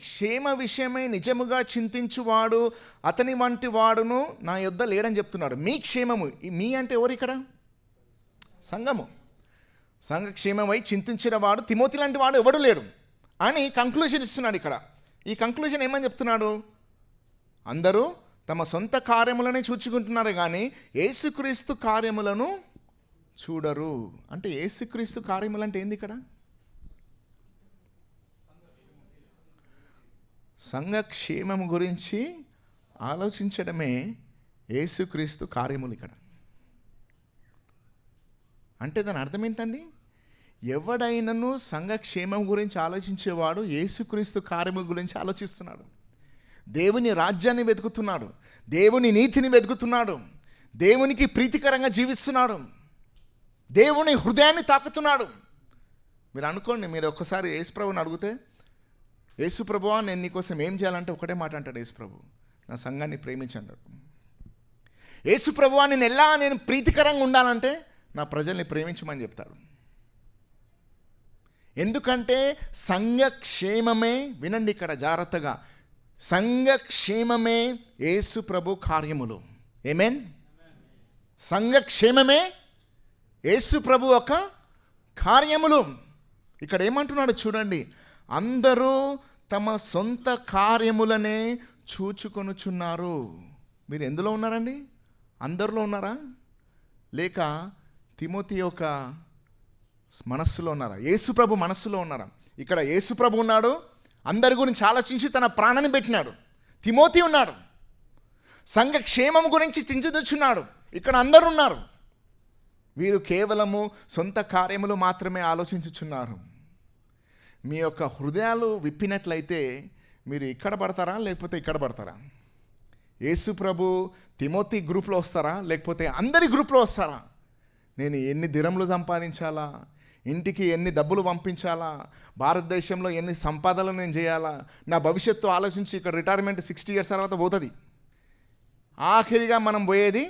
క్షేమ విషయమై నిజముగా చింతించువాడు అతని వంటి వాడును నా యొద్ద లేడని చెప్తున్నాడు. మీ క్షేమము, మీ అంటే ఎవరు ఇక్కడ? సంఘము. సంఘ క్షేమమై చింతించిన వాడు తిమోతి లాంటి వాడు ఎవడు లేడు అని కంక్లూజన్ ఇస్తున్నాడు ఇక్కడ. ఈ కంక్లూజన్ ఏమని చెప్తున్నాడు? అందరూ తమ సొంత కార్యములనే చూచుకుంటున్నారు కానీ యేసుక్రీస్తు కార్యములను చూడరు. అంటే యేసుక్రీస్తు కార్యములు అంటే ఏంది ఇక్కడ? సంఘక్షేమం గురించి ఆలోచించడమే యేసుక్రీస్తు కార్యములు ఇక్కడ. అంటే దాని అర్థం ఏంటండి? ఎవడైనను సంఘక్షేమం గురించి ఆలోచించేవాడు యేసుక్రీస్తు కార్యముల గురించి ఆలోచిస్తున్నాడు. దేవుని రాజ్యాన్ని వెతుకుతున్నాడు, దేవుని నీతిని వెతుకుతున్నాడు, దేవునికి ప్రీతికరంగా జీవిస్తున్నాడు, దేవుని హృదయాన్ని తాకుతున్నాడు. మీరు అనుకోండి, మీరు ఒక్కసారి యేసుప్రభుని అడిగితే, యేసుప్రభువా నేను నీకోసం ఏం చేయాలంటే ఒకటే మాట అంటాడు యేసుప్రభు, నా సంఘాన్ని ప్రేమించంటాడు. యేసుప్రభువా నేను ప్రీతికరంగా ఉండాలంటే నా ప్రజల్ని ప్రేమించమని చెప్తాడు. ఎందుకంటే సంఘక్షేమమే, వినండి ఇక్కడ జాగ్రత్తగా, సంఘక్షేమమే యేసుప్రభు కార్యములు. ఆమేన్. సంఘక్షేమమే యేసుప్రభు ఒక కార్యములు. ఇక్కడ ఏమంటున్నాడు చూడండి, అందరూ తమ సొంత కార్యములనే చూచుకొనుచున్నారు. మీరు ఎందులో ఉన్నారండి? అందరిలో ఉన్నారా? లేక తిమోతి యొక్క మనస్సులో ఉన్నారా? యేసుప్రభు మనస్సులో ఉన్నారా? ఇక్కడ యేసుప్రభు ఉన్నాడు, అందరి గురించి ఆలోచించి తన ప్రాణాన్ని పెట్టినాడు. తిమోతి ఉన్నాడు, సంఘక్షేమం గురించి చింతించుచున్నాడు. ఇక్కడ అందరూ ఉన్నారు. వీరు కేవలము సొంత కార్యములు మాత్రమే ఆలోచించుచున్నారు. మీ యొక్క హృదయాలు విప్పినట్లయితే మీరు ఇక్కడ పడతారా లేకపోతే ఇక్కడ పడతారా? యేసుప్రభు తిమోతి గ్రూప్లో వస్తారా లేకపోతే అందరి గ్రూప్లో వస్తారా? నేను ఎన్ని దిరములు సంపాదించాలా, ఇంటికి ఎన్ని డబ్బులు పంపించాలా, భారతదేశంలో ఎన్ని సంపాదనలు నేను చేయాలా, నా భవిష్యత్తు ఆలోచించి ఇక్కడ రిటైర్మెంట్ 60 years తర్వాత పోతుంది. ఆఖరిగా మనం పోయేది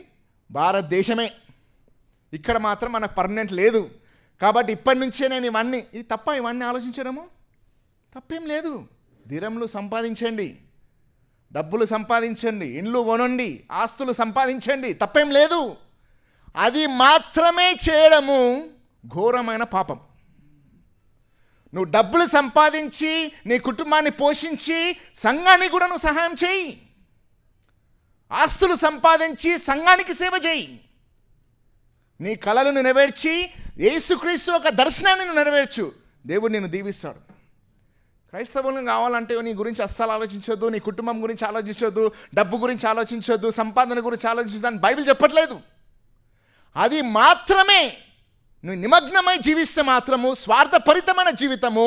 భారతదేశమే. ఇక్కడ మాత్రం మనకు పర్మనెంట్ లేదు. కాబట్టి ఇప్పటి నుంచే నేను ఇది తప్ప ఇవన్నీ ఆలోచించడము తప్పేం లేదు. దిరములు సంపాదించండి, డబ్బులు సంపాదించండి, ఇండ్లు కొనండి, ఆస్తులు సంపాదించండి, తప్పేం లేదు. అది మాత్రమే చేయడము ఘోరమైన పాపం. నువ్వు డబ్బులు సంపాదించి నీ కుటుంబాన్ని పోషించి సంఘానికి కూడా నువ్వు సహాయం చేయి. ఆస్తులు సంపాదించి సంఘానికి సేవ చేయి. నీ కలలను నెరవేర్చి యేసుక్రీస్తు ఒక దర్శనాన్ని నువ్వు నెరవేర్చు. దేవుడు నిన్ను దీవిస్తాడు. క్రైస్తవులను కావాలంటే నీ గురించి అస్సలు ఆలోచించొద్దు, నీ కుటుంబం గురించి ఆలోచించొద్దు, డబ్బు గురించి ఆలోచించొద్దు, సంపాదన గురించి ఆలోచించొద్దు అని బైబిల్ చెప్పట్లేదు. అది మాత్రమే నువ్వు నిమగ్నమై జీవిస్తే మాత్రము స్వార్థపరితమైన జీవితము,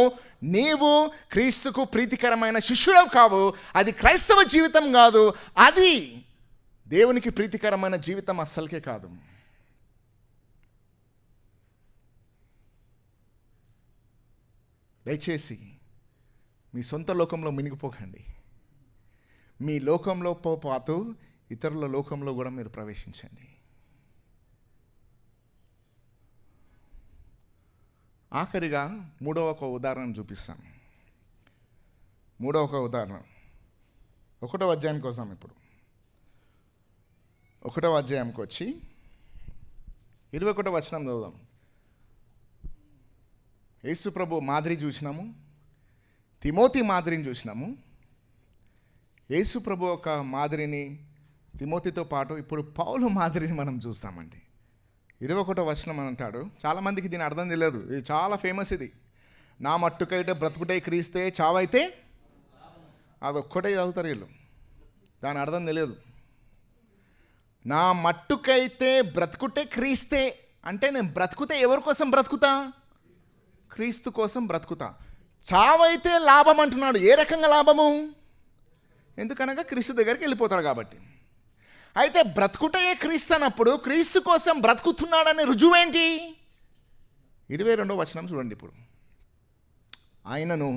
నీవు క్రీస్తుకు ప్రీతికరమైన శిష్యుడవు కావు. అది క్రైస్తవ జీవితం కాదు, అది దేవునికి ప్రీతికరమైన జీవితం అస్సలకే కాదు. దయచేసి మీ సొంత లోకంలో మునిగిపోకండి. మీ లోకంలో పాటు ఇతరుల లోకంలో కూడా మీరు ప్రవేశించండి. ఆఖరిగా మూడవ ఒక ఉదాహరణ చూపిస్తాను. మూడవ ఒక ఉదాహరణ 1వ అధ్యాయానికి వస్తాం. ఇప్పుడు 1వ అధ్యాయంకి వచ్చి 21వ వచనం చదువుదాం. యేసు ప్రభు మాదిరి చూసినాము, తిమోతి మాదిరిని చూసినాము. యేసు ప్రభు ఒక మాదిరిని తిమోతితో పాటు ఇప్పుడు పౌలు మాదిరిని మనం చూస్తామండి. 21వ వచనం అని అంటాడు. చాలామందికి దీని అర్థం తెలియదు. ఇది చాలా ఫేమస్. ఇది నా మట్టుకైతే బ్రతుకుటే క్రీస్తే, చావైతే అదొక్కటే చదువుతారు వీళ్ళు. దాని అర్థం తెలియదు. నా మట్టుకైతే బ్రతుకుటే క్రీస్తే అంటే నేను బ్రతుకుతే ఎవరి కోసం బ్రతుకుతా? క్రీస్తు కోసం బ్రతుకుతా. చావైతే లాభం అంటున్నాడు. ఏ రకంగా లాభము? ఎందుకనగా క్రీస్తు దగ్గరికి వెళ్ళిపోతాడు కాబట్టి. అయితే బ్రతుకుటయే క్రీస్తు అన్నప్పుడు క్రీస్తు కోసం బ్రతుకుతున్నాడనే రుజువేంటి? 22వ వచనం చూడండి. ఇప్పుడు ఆయనను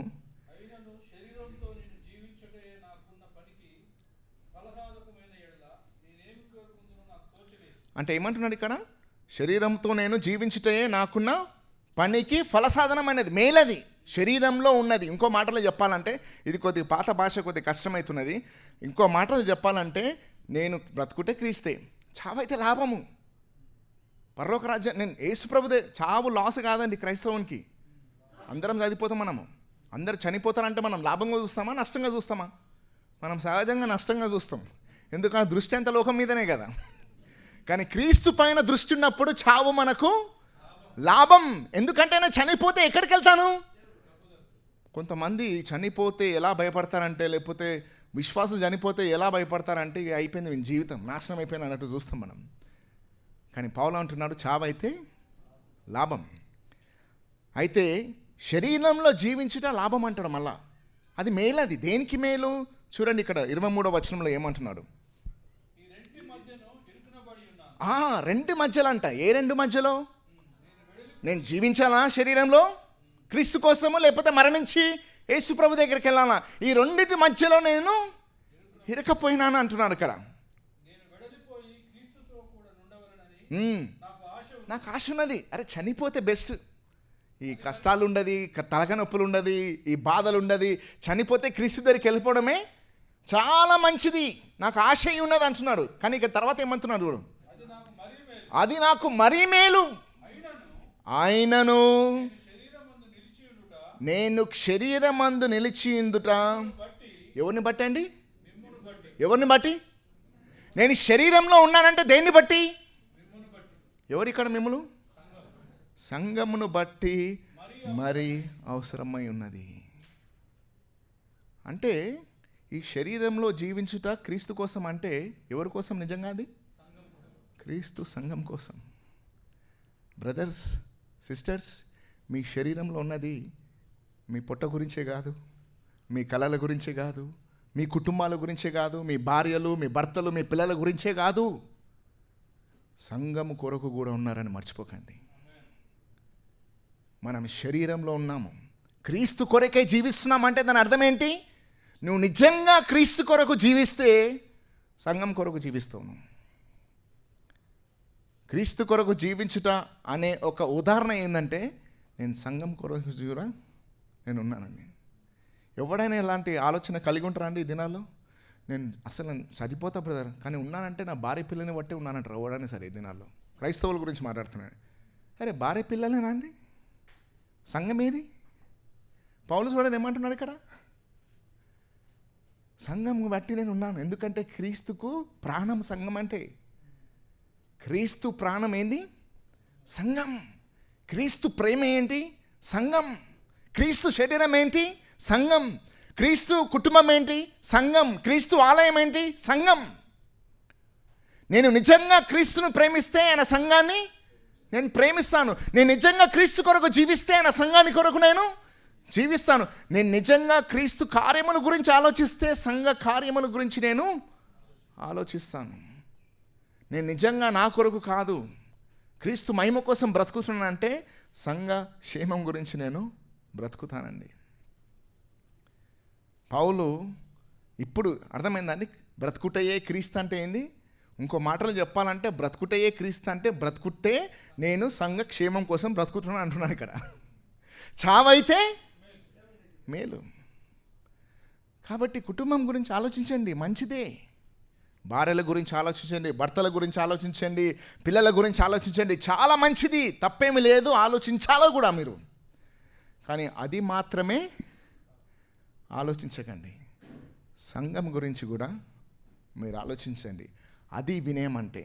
శరీరంతో నేను జీవించుటయే నాకున్న పనికి ఫలసాధకమైన యెడల నేనేమి కోరుకుందునో నాకు తోచలేదు. అంటే ఏమంటున్నాడు ఇక్కడ? శరీరంతో నేను జీవించుటయే నాకున్న పనికి ఫలసాధనమైనది, మేలది శరీరంలో ఉన్నది. ఇంకో మాటలో చెప్పాలంటే, ఇది కొద్ది పాత భాష, కొద్ది కష్టమవుతున్నది. ఇంకో మాటలో చెప్పాలంటే, నేను బ్రతుకుటే క్రీస్తే, చావైతే లాభము. పరలోక రాజ్యం, నేను యేసుప్రభుదే. చావు లాస్ కాదండి క్రైస్తవునికి. అందరం చనిపోతాం. అందరు చనిపోతారంటే మనం లాభంగా చూస్తామా, నష్టంగా చూస్తామా? మనం సహజంగా నష్టంగా చూస్తాం. ఎందుకంటే దృష్టి అంత లోకం మీదనే కదా. కానీ క్రీస్తు పైన దృష్టి ఉన్నప్పుడు చావు మనకు లాభం. ఎందుకంటే నేను చనిపోతే ఎక్కడికి వెళ్తాను? కొంతమంది చనిపోతే ఎలా భయపడతారంటే, లేకపోతే విశ్వాసులు చనిపోతే ఎలా భయపడతారంటే, ఇక అయిపోయింది వీని జీవితం, నాశనం అయిపోయింది అన్నట్టు చూస్తాం మనం. కానీ పౌలు అంటున్నాడు చావైతే లాభం. అయితే శరీరంలో జీవించుట లాభం అంటాడు. మళ్ళా అది మేలు. అది దేనికి మేలు? చూడండి ఇక్కడ 23వ వచనంలో ఏమంటున్నాడు? ఈ రెంటి మధ్యను ఇరుకునబడి ఉన్నాను. రెండు మధ్యలో అంట. ఏ రెండు మధ్యలో? నేను జీవించాలా శరీరంలో క్రీస్తు కోసము, లేకపోతే మరణించి యేసు ప్రభు దగ్గరికి వెళ్ళాలా? ఈ రెండింటి మధ్యలో నేను ఇరకపోయినాను అంటున్నాడు ఇక్కడ. నేను వెడలిపోయి క్రీస్తుతో కూడా నుండవలెనని నాకు ఆశ ఉన్నది. అరే చనిపోతే బెస్ట్. ఈ కష్టాలు ఉండదు, తలకనొప్పులు ఉండదు, ఈ బాధలు ఉండదు. చనిపోతే క్రీస్తు దగ్గరికి వెళ్ళిపోవడమే చాలా మంచిది, నాకు ఆశ ఉన్నది అంటున్నాడు. కానీ ఇక తర్వాత ఏమంటున్నాడు చూడు, అది నాకు మరీ మేలు. ఆయనను నేను శరీరమందు నిలిచియుందుట. ఎవరిని బట్టి అండి? ఎవరిని బట్టి? నేను శరీరంలో ఉన్నానంటే దేన్ని బట్టి? ఎవరు ఇక్కడ? మిమ్ములు సంఘమును బట్టి మరి అవసరమై ఉన్నది. అంటే ఈ శరీరంలో జీవించుట క్రీస్తు కోసం. అంటే ఎవరి కోసం నిజంగా? అది క్రీస్తు సంఘం కోసం. బ్రదర్స్, సిస్టర్స్, మీ శరీరంలో ఉన్నది మీ పొట్ట గురించే కాదు, మీ కళల గురించే కాదు, మీ కుటుంబాల గురించే కాదు, మీ భార్యలు, మీ భర్తలు, మీ పిల్లల గురించే కాదు, సంఘము కొరకు కూడా ఉన్నారని మర్చిపోకండి. మనం శరీరంలో ఉన్నాము, క్రీస్తు కొరకే జీవిస్తున్నామంటే దాని అర్థం ఏంటి? నువ్వు నిజంగా క్రీస్తు కొరకు జీవిస్తే సంఘం కొరకు జీవిస్తావు. క్రీస్తు కొరకు జీవించుట అనే ఒక ఉదాహరణ ఏంటంటే, నేను సంఘం కొరకు కూడా నేను ఉన్నానండి. ఎవడైనా ఇలాంటి ఆలోచన కలిగి ఉంటారా అండి ఈ దినాల్లో? నేను అసలు సరిపోతా బ్రదర్, కానీ ఉన్నానంటే నా భార్య పిల్లని బట్టి ఉన్నానంటారు ఎవడైనా సరే ఈ దినాల్లో. క్రైస్తవుల గురించి మాట్లాడుతున్నాడు. అరే భార్య పిల్లలేనా అండి? సంఘం ఏది? పౌలు చూడండి ఏమంటున్నాడు ఇక్కడ, సంఘం బట్టి నేను ఉన్నాను. ఎందుకంటే క్రీస్తుకు ప్రాణం సంఘం. అంటే క్రీస్తు ప్రాణం ఏంది? సంఘం. క్రీస్తు ప్రేమ ఏంటి? సంఘం. క్రీస్తు శరీరం ఏంటి? సంఘం. క్రీస్తు కుటుంబం ఏంటి? సంఘం. క్రీస్తు ఆలయం ఏంటి? సంఘం. నేను నిజంగా క్రీస్తును ప్రేమిస్తే ఆయన సంఘాన్ని నేను ప్రేమిస్తాను. నేను నిజంగా క్రీస్తు కొరకు జీవిస్తే ఆయన సంఘాన్ని కొరకు నేను జీవిస్తాను. నేను నిజంగా క్రీస్తు కార్యముల గురించి ఆలోచిస్తే సంఘ కార్యముల గురించి నేను ఆలోచిస్తాను. నేను నిజంగా నా కొరకు కాదు, క్రీస్తు మహిమ కోసం బ్రతుకుతున్నానంటే సంఘ క్షేమం గురించి నేను బ్రతుకుతానండి. పౌలు ఇప్పుడు అర్థమైందండి, బ్రతుకుటయే క్రీస్తు అంటే ఏంది? ఇంకో మాటలు చెప్పాలంటే బ్రతుకుటయే క్రీస్తు అంటే బ్రతుకుటే నేను సంఘ క్షేమం కోసం బ్రతుకుతున్నాను అంటున్నాను ఇక్కడ. చావైతే మేలు. కాబట్టి కుటుంబం గురించి ఆలోచించండి, మంచిదే. భార్యల గురించి ఆలోచించండి, భర్తల గురించి ఆలోచించండి, పిల్లల గురించి ఆలోచించండి, చాలా మంచిది, తప్పేమీ లేదు, ఆలోచించాలో కూడా మీరు. కానీ అది మాత్రమే ఆలోచించకండి, సంఘం గురించి కూడా మీరు ఆలోచించండి. అది వినయం అంటే,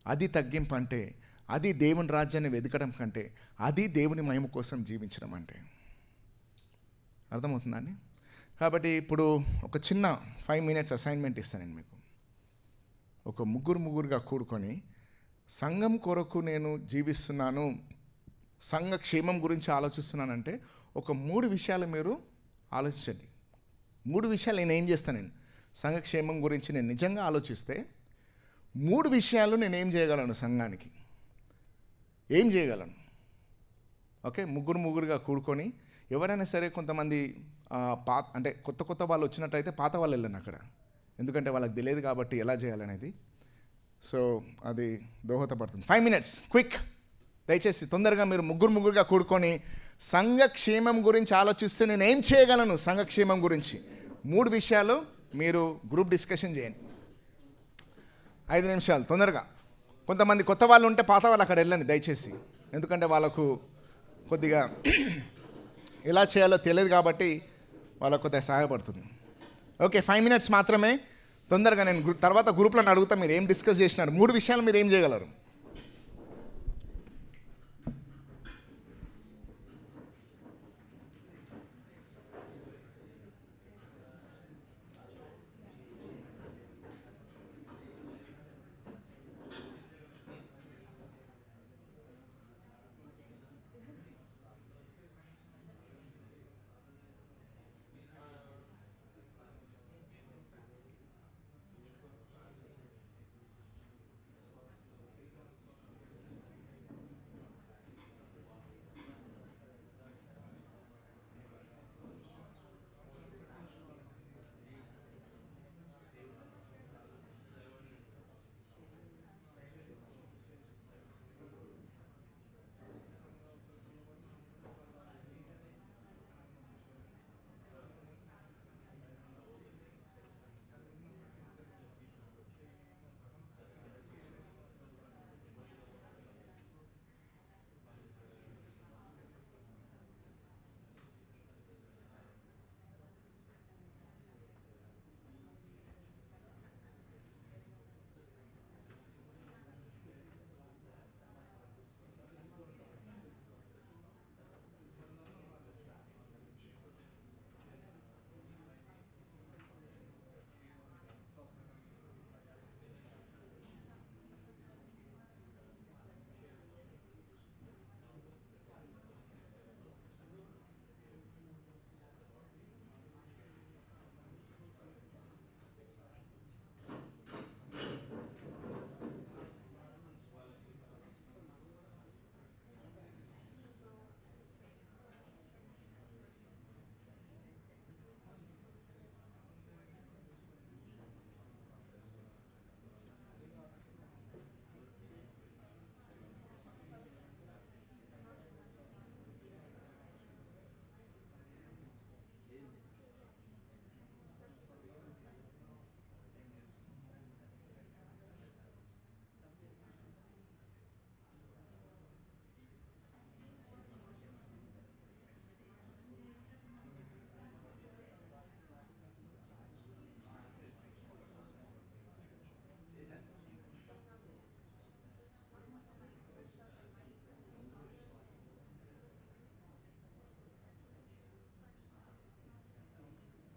అది తగ్గింపు అంటే, అది దేవుని రాజ్యాన్ని వెతకడం కంటే, అది దేవుని మహిమ కోసం జీవించడం అంటే. అర్థమవుతుందండి? కాబట్టి ఇప్పుడు ఒక చిన్న 5 minutes అసైన్మెంట్ ఇస్తానండి మీకు. ఒక ముగ్గురుగా కూడుకొని సంఘం కొరకు నేను జీవిస్తున్నాను, సంఘ క్షేమం గురించి ఆలోచిస్తున్నానంటే ఒక 3 విషయాలు మీరు ఆలోచించండి. 3 విషయాలు నేను ఏం చేస్తాను, నేను సంఘక్షేమం గురించి నేను నిజంగా ఆలోచిస్తే 3 విషయాలు నేను ఏం చేయగలను, సంఘానికి ఏం చేయగలను. ఓకే, ముగ్గురుగా కూడుకొని ఎవరైనా సరే, కొంతమంది అంటే కొత్త వాళ్ళు వచ్చినట్టయితే పాత వాళ్ళు వెళ్ళండి అక్కడ, ఎందుకంటే వాళ్ళకి తెలియదు కాబట్టి ఎలా చేయాలనేది. సో అది దోహదపడుతుంది. 5 minutes క్విక్, దయచేసి తొందరగా మీరు ముగ్గురుగా కూడుకొని సంఘక్షేమం గురించి ఆలోచిస్తే నేను ఏం చేయగలను సంఘక్షేమం గురించి 3 విషయాలు మీరు గ్రూప్ డిస్కషన్ చేయండి. 5 నిమిషాలు తొందరగా. కొంతమంది కొత్త వాళ్ళు ఉంటే పాత వాళ్ళు అక్కడ వెళ్ళండి దయచేసి, ఎందుకంటే వాళ్ళకు కొద్దిగా ఎలా చేయాలో తెలియదు కాబట్టి వాళ్ళకు కొద్దిగా సహాయపడుతుంది. ఓకే, 5 minutes మాత్రమే. తొందరగా నేను తర్వాత గ్రూప్లో అడుగుతా, మీరు ఏం డిస్కస్ చేసినారు, 3 విషయాలు మీరు ఏం చేయగలరు.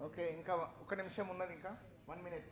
ఓకే, ఇంకా 1 నిమిషం ఉన్నది, ఇంకా 1 minute.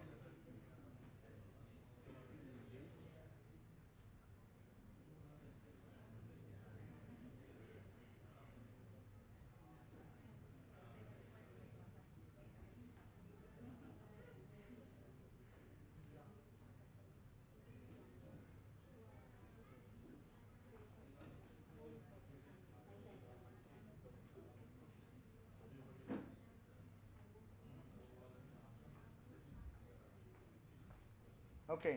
ఓకే,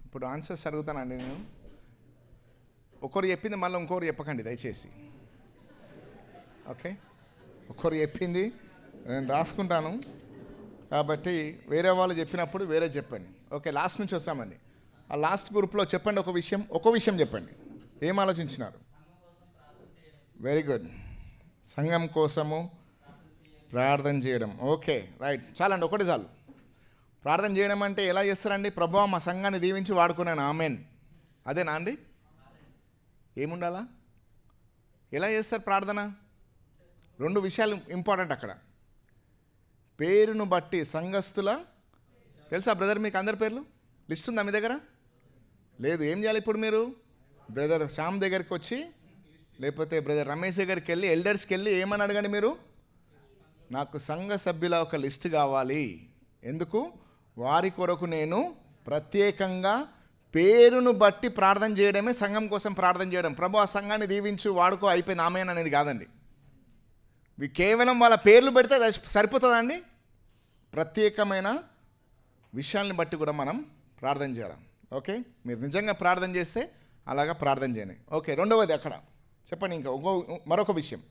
ఇప్పుడు ఆన్సర్స్ అడుగుతానండి నేను. ఒకరు చెప్పింది మళ్ళీ ఇంకొకరు చెప్పకండి దయచేసి. ఓకే, ఒకరు చెప్పింది నేను రాసుకుంటాను కాబట్టి వేరే వాళ్ళు చెప్పినప్పుడు వేరే చెప్పండి. ఓకే, లాస్ట్ నుంచి వస్తామండి. ఆ లాస్ట్ గ్రూప్లో చెప్పండి ఒక విషయం చెప్పండి. ఏం ఆలోచించినారు? Very good. సంఘం కోసము ప్రార్థన చేయడం. ఓకే, రైట్, చాలండి, ఒకటి చాలు. ప్రార్థన చేయడం అంటే ఎలా చేస్తారండి? ప్రభువా మా సంఘాన్ని దీవించి వాడుకున్నాను, ఆమెన్, అదేనా అండి? ఏముండాలా? ఎలా చేస్తారు ప్రార్థన? 2 విషయాలు ఇంపార్టెంట్ అక్కడ. పేరును బట్టి సంఘస్థుల, తెలుసా బ్రదర్ మీకు అందరి పేర్లు? లిస్ట్ ఉందా మీ దగ్గర? లేదు. ఏం చేయాలి ఇప్పుడు మీరు? బ్రదర్ శ్యామ్ దగ్గరికి వచ్చి లేకపోతే బ్రదర్ రమేష్ దగ్గరికి వెళ్ళి ఎల్డర్స్కి వెళ్ళి ఏమని అడగండి మీరు, నాకు సంఘ సభ్యుల ఒక లిస్ట్ కావాలి, ఎందుకు వారి కొరకు నేను ప్రత్యేకంగా పేరును బట్టి ప్రార్థన చేయడమే సంఘం కోసం ప్రార్థన చేయడం. ప్రభు ఆ సంఘాన్ని దీవించు వాడుకో అయిపోయింది ఆమెన్ అనేది కాదండి. కేవలం వాళ్ళ పేర్లు పెడితే సరిపోతుందా అండి? ప్రత్యేకమైన విషయాల్ని బట్టి కూడా మనం ప్రార్థన చేయాలి. ఓకే, మీరు నిజంగా ప్రార్థన చేస్తే అలాగా ప్రార్థన చేయండి. ఓకే, రెండవది అక్కడ చెప్పండి. ఇంకా మరొక విషయం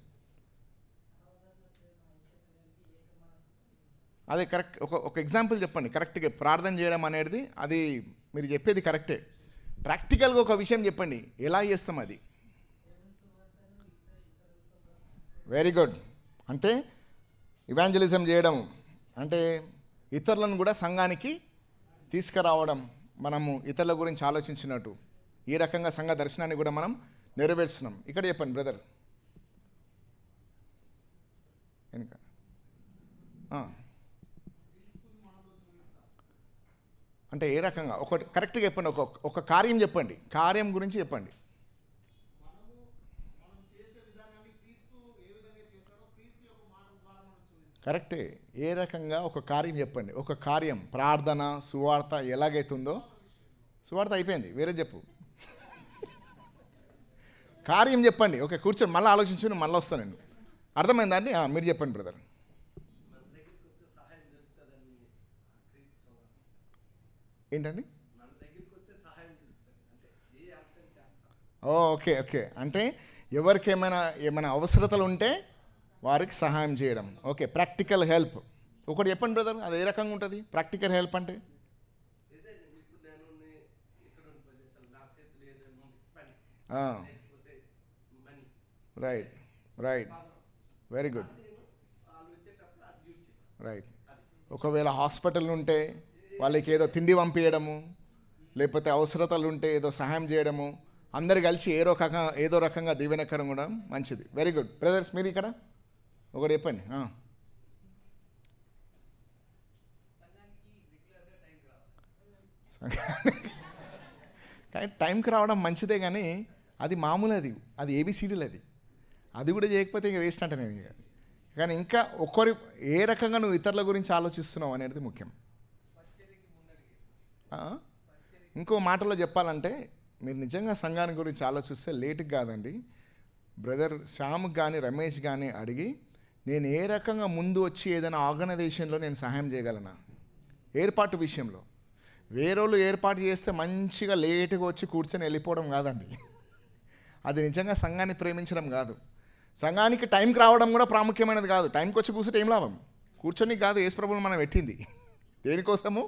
అదే కరెక్ట్. ఒక ఎగ్జాంపుల్ చెప్పండి కరెక్ట్గా. ప్రార్థన చేయడం అనేది అది మీరు చెప్పేది కరెక్టే. ప్రాక్టికల్గా ఒక విషయం చెప్పండి, ఎలా చేస్తాం అది. Very good. అంటే ఇవాంజలిజం చేయడం అంటే ఇతరులను కూడా సంఘానికి తీసుకురావడం. మనము ఇతరుల గురించి ఆలోచించినట్టు ఈ రకంగా సంఘ దర్శనాన్ని కూడా మనం నెరవేర్చున్నాం. ఇక్కడ చెప్పండి బ్రదర్ వెనుక. అంటే ఏ రకంగా ఒకటి కరెక్ట్గా చెప్పండి. ఒక కార్యం చెప్పండి, కార్యం గురించి చెప్పండి. కరెక్టే. ఏ రకంగా ఒక కార్యం చెప్పండి. ఒక కార్యం ప్రార్థన సువార్త ఎలాగైతుందో, సువార్త అయిపోయింది, వేరే చెప్పు. కార్యం చెప్పండి. ఓకే, కూర్చొని మళ్ళీ ఆలోచించుని మళ్ళీ వస్తాను నేను. అర్థమైందా అండి? మీరు చెప్పండి బ్రదర్. ఏంటండి? ఓకే ఓకే, అంటే ఎవరికి ఏమైనా అవసరతలు ఉంటే వారికి సహాయం చేయడం. Okay, practical help. ఒకటి చెప్పండి బ్రదర్, అది ఏ రకంగా ఉంటుంది ప్రాక్టికల్ హెల్ప్ అంటే? Right right, very good, right. ఒకవేళ హాస్పిటల్ ఉంటే వాళ్ళకి ఏదో తిండి పంపించడము, లేకపోతే అవసరతలు ఉంటే ఏదో సహాయం చేయడము, అందరు కలిసి ఏదో రకంగా దీవెనకరం కూడా మంచిది. Very good brothers. మీరు ఇక్కడ ఒకటి చెప్పండి. కానీ టైంకి రావడం మంచిదే, కానీ అది మామూలు, అది ఏబిసిడీలు, అది కూడా చేయకపోతే ఇంకా వేస్ట్ అంటే నేను. కానీ ఇంకా ఏ రకంగా నువ్వు ఇతరుల గురించి ఆలోచిస్తున్నావు అనేది ముఖ్యం. ఇంకో మాటలో చెప్పాలంటే మీరు నిజంగా సంఘాన్ని గురించి ఆలోచిస్తే లేటుకి కాదండి. బ్రదర్ శ్యామ్కి కానీ రమేష్ కానీ అడిగి, నేను ఏ రకంగా ముందు వచ్చి ఏదైనా ఆర్గనైజేషన్లో నేను సహాయం చేయగలనా, ఏర్పాటు విషయంలో. వేరేళ్ళు ఏర్పాటు చేస్తే మంచిగా లేటుగా వచ్చి కూర్చొని వెళ్ళిపోవడం కాదండి. అది నిజంగా సంఘాన్ని ప్రేమించడం కాదు. సంఘానికి టైంకి రావడం కూడా ప్రాముఖ్యమైనది కాదు. టైంకి వచ్చి కూర్చుంటే ఏం లాభం? కూర్చొని కాదు యేసు ప్రభువుని మనం పెట్టింది దేనికోసము?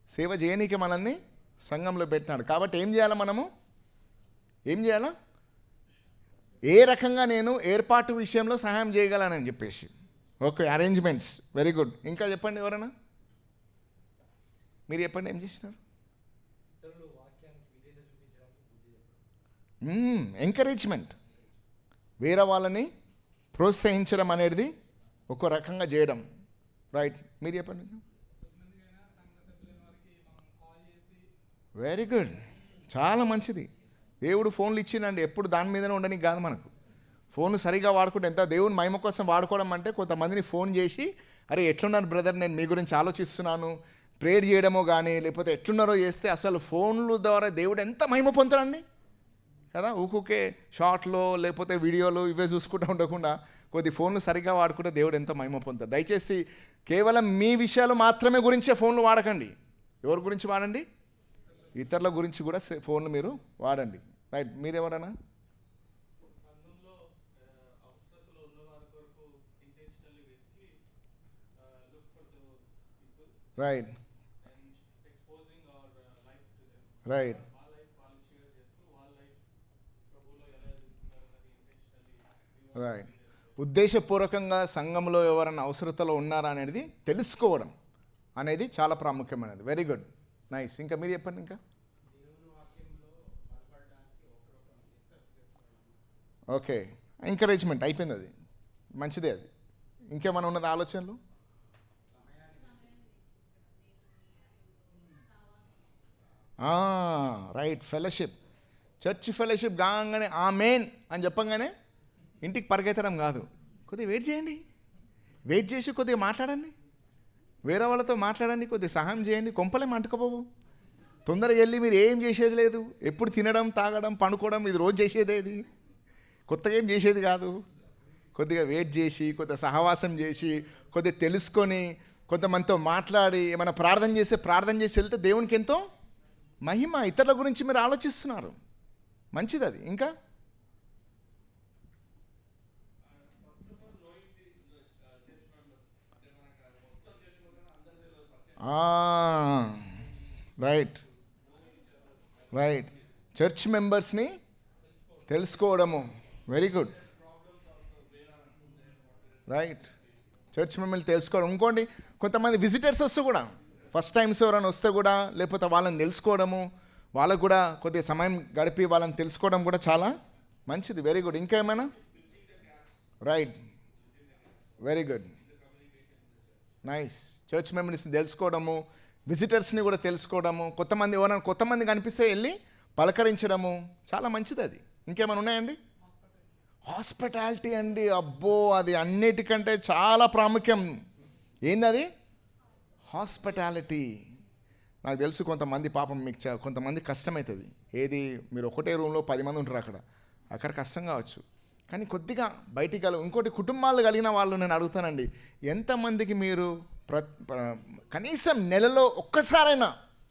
సేవ చేయనీకి మనల్ని సంఘంలో పెట్టినాడు. కాబట్టి ఏం చేయాలి మనము? ఏం చేయాలా? ఏ రకంగా నేను ఏర్పాటు విషయంలో సహాయం చేయగలనని చెప్పేసి. Okay, arrangements, very good. ఇంకా చెప్పండి ఎవరైనా, మీరు చెప్పండి ఏం చేసినారు? ఎంకరేజ్మెంట్, వేరే వాళ్ళని ప్రోత్సహించడం అనేది ఒక రకంగా చేయడం. రైట్, మీరు చెప్పండి. వెరీ గుడ్, చాలా మంచిది. దేవుడు ఫోన్లు ఇచ్చిందండి, ఎప్పుడు దాని మీదనే ఉండడానికి కాదు. మనకు ఫోన్ సరిగా వాడుకుంటే ఎంత, దేవుని మహిమ కోసం వాడుకోవడం అంటే కొంతమందిని ఫోన్ చేసి, అరే ఎట్లున్నారు బ్రదర్, నేను మీ గురించి ఆలోచిస్తున్నాను, ప్రేయర్ చేయడమో కానీ లేకపోతే ఎట్లున్నారో చేస్తే అసలు ఫోన్ల ద్వారా దేవుడు ఎంత మహిమ పొందుతాడండి కదా. ఊకే షార్ట్లో లేకపోతే వీడియోలు ఇవే చూసుకుంటూ ఉండకుండా కొద్ది ఫోన్లు సరిగ్గా వాడుకుంటే దేవుడు ఎంతో మహిమ పొందుతాడు. దయచేసి కేవలం మీ విషయాలు మాత్రమే గురించే ఫోన్లు వాడకండి. ఎవరి గురించి వాడండి? ఇతరుల గురించి కూడా ఫోన్లు మీరు వాడండి. రైట్, మీరెవరన్నా? Right right, right. ఉద్దేశపూర్వకంగా సంఘంలో ఎవరైనా అవసరతలో ఉన్నారా అనేది తెలుసుకోవడం అనేది చాలా ప్రాముఖ్యమైనది. Very good, nice. ఇంకా మీరు చెప్పండి. ఇంకా ఓకే, ఎంకరేజ్మెంట్ అయిపోయింది, అది మంచిదే. అది ఇంకేమైనా ఉన్నది ఆలోచనలు? Right, fellowship. చర్చ్ ఫెలోషిప్ కాగానే ఆమేన్ అని చెప్పంగానే ఇంటికి పరిగెత్తడం కాదు. కొద్దిగా వెయిట్ చేయండి, వెయిట్ చేసి కొద్దిగా మాట్లాడండి, వేరే వాళ్ళతో మాట్లాడండి, కొద్దిగా సహాయం చేయండి. కొంపలేం అంటుకోపోవు. తొందరగా వెళ్ళి మీరు ఏం చేసేది లేదు. ఎప్పుడు తినడం, తాగడం, పండుకోవడం, ఇది రోజు చేసేదే. ఇది కొత్తగా ఏం చేసేది కాదు. కొద్దిగా వెయిట్ చేసి, కొద్దిగా సహవాసం చేసి, కొద్దిగా తెలుసుకొని, కొంతమందితో మాట్లాడి, ఏమైనా ప్రార్థన చేసి వెళ్తే దేవునికి ఎంతో మహిమ. ఇతరుల గురించి మీరు ఆలోచిస్తున్నారు, మంచిది అది. ఇంకా రైట్ చర్చ్ మెంబర్స్ని తెలుసుకోవడము, వెరీ గుడ్. రైట్, చర్చ్ మెంబర్ని తెలుసుకోవడం. ఇంకోండి, కొంతమంది విజిటర్స్ వస్తే కూడా, ఫస్ట్ టైమ్స్ ఎవరైనా వస్తే కూడా, లేకపోతే వాళ్ళని తెలుసుకోవడము, వాళ్ళకు కూడా కొద్దిగా సమయం గడిపి వాళ్ళని తెలుసుకోవడం కూడా చాలా మంచిది. Very good. ఇంకా ఏమైనా? Right, very good, nice. Church మెంబర్స్ని తెలుసుకోవడము, విజిటర్స్ని కూడా తెలుసుకోవడము, కొత్తమంది కనిపిస్తే వెళ్ళి పలకరించడము చాలా మంచిది అది. ఇంకేమైనా ఉన్నాయండి? హాస్పిటాలిటీ అండి, అబ్బో అది అన్నిటికంటే చాలా ప్రాముఖ్యం. ఏంది హాస్పిటాలిటీ? నాకు తెలుసు కొంతమంది పాపం మీకు కొంతమంది కష్టమవుతుంది. ఏది, మీరు ఒకటే రూమ్లో 10 మంది ఉంటారు, అక్కడ కష్టం కావచ్చు. కానీ కొద్దిగా బయటికి ఇంకోటి, కుటుంబాలు కలిగిన వాళ్ళు నేను అడుగుతానండి, ఎంతమందికి మీరు కనీసం నెలలో ఒక్కసారైనా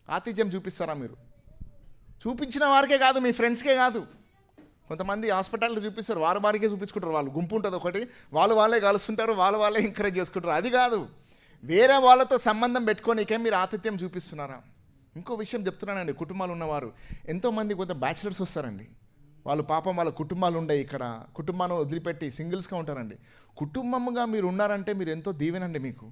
ఆతిథ్యం చూపిస్తారా? మీరు చూపించిన వారికే కాదు, మీ ఫ్రెండ్స్కే కాదు. కొంతమంది హాస్పిటాలిటీ చూపిస్తారు, వారికే చూపించుకుంటారు. వాళ్ళు గుంపు ఉంటుంది ఒకటి, వాళ్ళే కలుస్తుంటారు, వాళ్ళే ఎంకరేజ్ చేసుకుంటారు. అది కాదు, వేరే వాళ్ళతో సంబంధం పెట్టుకోనికే మీరు ఆతిథ్యం చూపిస్తున్నారా? ఇంకో విషయం చెప్తున్నానండి, కుటుంబాలు ఉన్నవారు ఎంతోమంది కొంత బ్యాచిలర్స్ వస్తారండి. వాళ్ళు పాపం వాళ్ళ కుటుంబాలు ఉండే ఇక్కడ, కుటుంబాన్ని వదిలిపెట్టి సింగిల్స్గా ఉంటారండి. కుటుంబంగా మీరు ఉన్నారంటే మీరు ఎంతో దీవెనండి మీకు.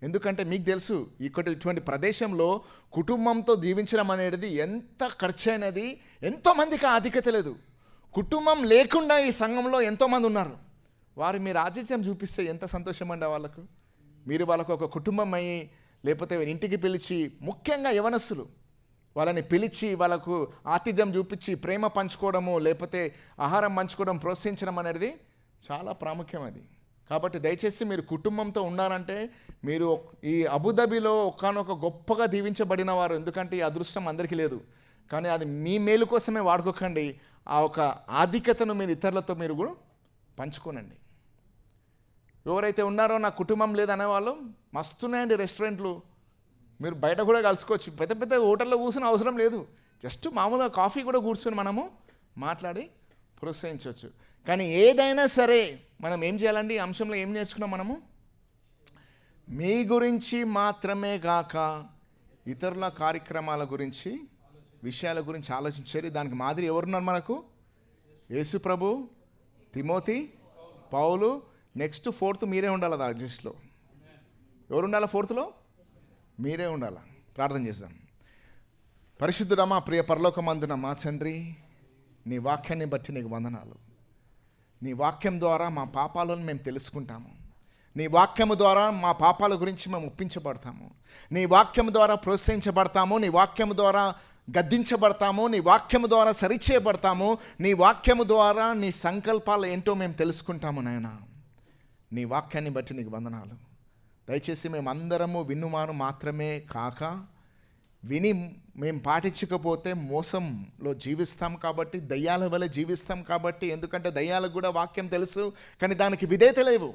ఎందుకంటే మీకు తెలుసు, ఇటువంటి ప్రదేశంలో కుటుంబంతో జీవించడం అనేది ఎంత ఖర్చు అయినది. ఎంతోమందికి ఆధిక్యత లేదు. కుటుంబం లేకుండా ఈ సంఘంలో ఎంతోమంది ఉన్నారు. మీరు ఆతిథ్యం చూపిస్తే ఎంత సంతోషం అండి వాళ్ళకు. మీరు వాళ్ళకు ఒక కుటుంబం అయ్యి, లేకపోతే ఇంటికి పిలిచి, ముఖ్యంగా యవనస్తులు వాళ్ళని పిలిచి వాళ్ళకు ఆతిథ్యం చూపించి ప్రేమ పంచుకోవడము, లేకపోతే ఆహారం పంచుకోవడం, ప్రోత్సహించడం అనేది చాలా ప్రాముఖ్యం అది. కాబట్టి దయచేసి మీరు కుటుంబంతో ఉన్నారంటే మీరు ఈ అబుదాబిలో ఒకానొక గొప్పగా దీవించబడిన వారు. ఎందుకంటే ఈ అదృష్టం అందరికీ లేదు, కానీ అది మీ మేలు కోసమే వాడుకోకండి. ఆ ఒక ఆధిక్యతను మీరు ఇతరులతో మీరు కూడా పంచుకోనండి. ఎవరైతే ఉన్నారో నా కుటుంబం లేదనేవాళ్ళు మస్తున్నాయండి రెస్టారెంట్లు, మీరు బయట కూడా కలుసుకోవచ్చు. పెద్ద హోటల్లో కూర్చుని అవసరం లేదు, జస్ట్ మామూలుగా కాఫీ కూడా కూర్చొని మనము మాట్లాడి ప్రోత్సహించవచ్చు. కానీ ఏదైనా సరే మనం ఏం చేయాలండి? ఈ అంశంలో ఏం నేర్చుకున్నాం మనము? మీ గురించి మాత్రమే కాక ఇతరుల కార్యక్రమాల గురించి, విషయాల గురించి ఆలోచించారు. దానికి మాదిరి ఎవరున్నారు మనకు? యేసు ప్రభు, తిమోతి, పౌలు. నెక్స్ట్ 4th మీరే ఉండాలి. ఆ లిస్ట్లో ఎవరు ఉండాలి? 4thలో మీరే ఉండాలి. ప్రార్థన చేద్దాం. పరిశుద్ధుడా, మా ప్రియ పరలోకమందున మా తండ్రి, నీ వాక్యాన్ని బట్టి నీకు వందనాలు. నీ వాక్యం ద్వారా మా పాపాలను మేము తెలుసుకుంటాము. నీ వాక్యము ద్వారా మా పాపాల గురించి మేము ఒప్పించబడతాము. నీ వాక్యము ద్వారా ప్రోత్సహించబడతాము. నీ వాక్యము ద్వారా గద్దించబడతాము. నీ వాక్యము ద్వారా సరిచేయబడతాము. నీ వాక్యము ద్వారా నీ సంకల్పాలు ఏంటో మేము తెలుసుకుంటాము. నాయనా, నీ వాక్యాన్ని బట్టి నీకు వందనాలు. దయచేసి మేమందరము విన్నుమాను మాత్రమే కాక, విని మేము పాటించకపోతే మోసంలో జీవిస్తాం కాబట్టి, దయ్యాల వల్ల జీవిస్తాం కాబట్టి. ఎందుకంటే దయ్యాలకు కూడా వాక్యం తెలుసు, కానీ దానికి విధేయత లేవు.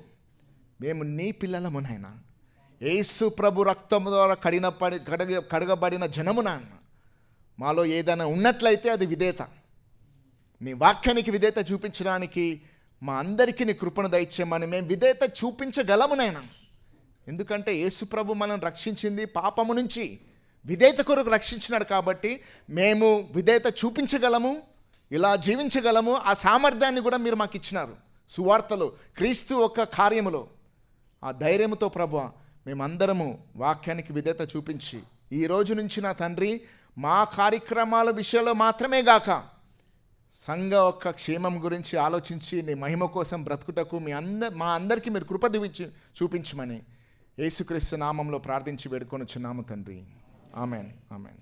మేము నీ పిల్లలము నాయనా. యేసు ప్రభు రక్తము ద్వారా కడగబడిన జనము నాయన. మాలో ఏదైనా ఉన్నట్లయితే అది విధేయత. నీ వాక్యానికి విధేయత చూపించడానికి మా అందరికీ నీ కృపను దయచేయమని. మేము విధేయత చూపించగలము నాయనా. ఎందుకంటే యేసు ప్రభు మనం రక్షించింది పాపము నుంచి, విధేయత కొరకు రక్షించినాడు కాబట్టి మేము విధేయత చూపించగలము, ఇలా జీవించగలము. ఆ సామర్థ్యాన్ని కూడా మీరు మాకు ఇచ్చినారు సువార్తలో, క్రీస్తు ఒక కార్యములో. ఆ ధైర్యముతో ప్రభువా మేమందరము వాక్యానికి విధేయత చూపించి, ఈ రోజు నుంచి నా తండ్రి మా కార్యక్రమాల విషయంలో మాత్రమే గాక సంఘ యొక్క క్షేమం గురించి ఆలోచించి నీ మహిమ కోసం బ్రతుకుటకు మా అందరికీ మీరు కృప చూపించమని యేసుక్రీస్తు నామంలో ప్రార్థించి వేడుకొనుచున్నాము తండ్రి. Amen, amen.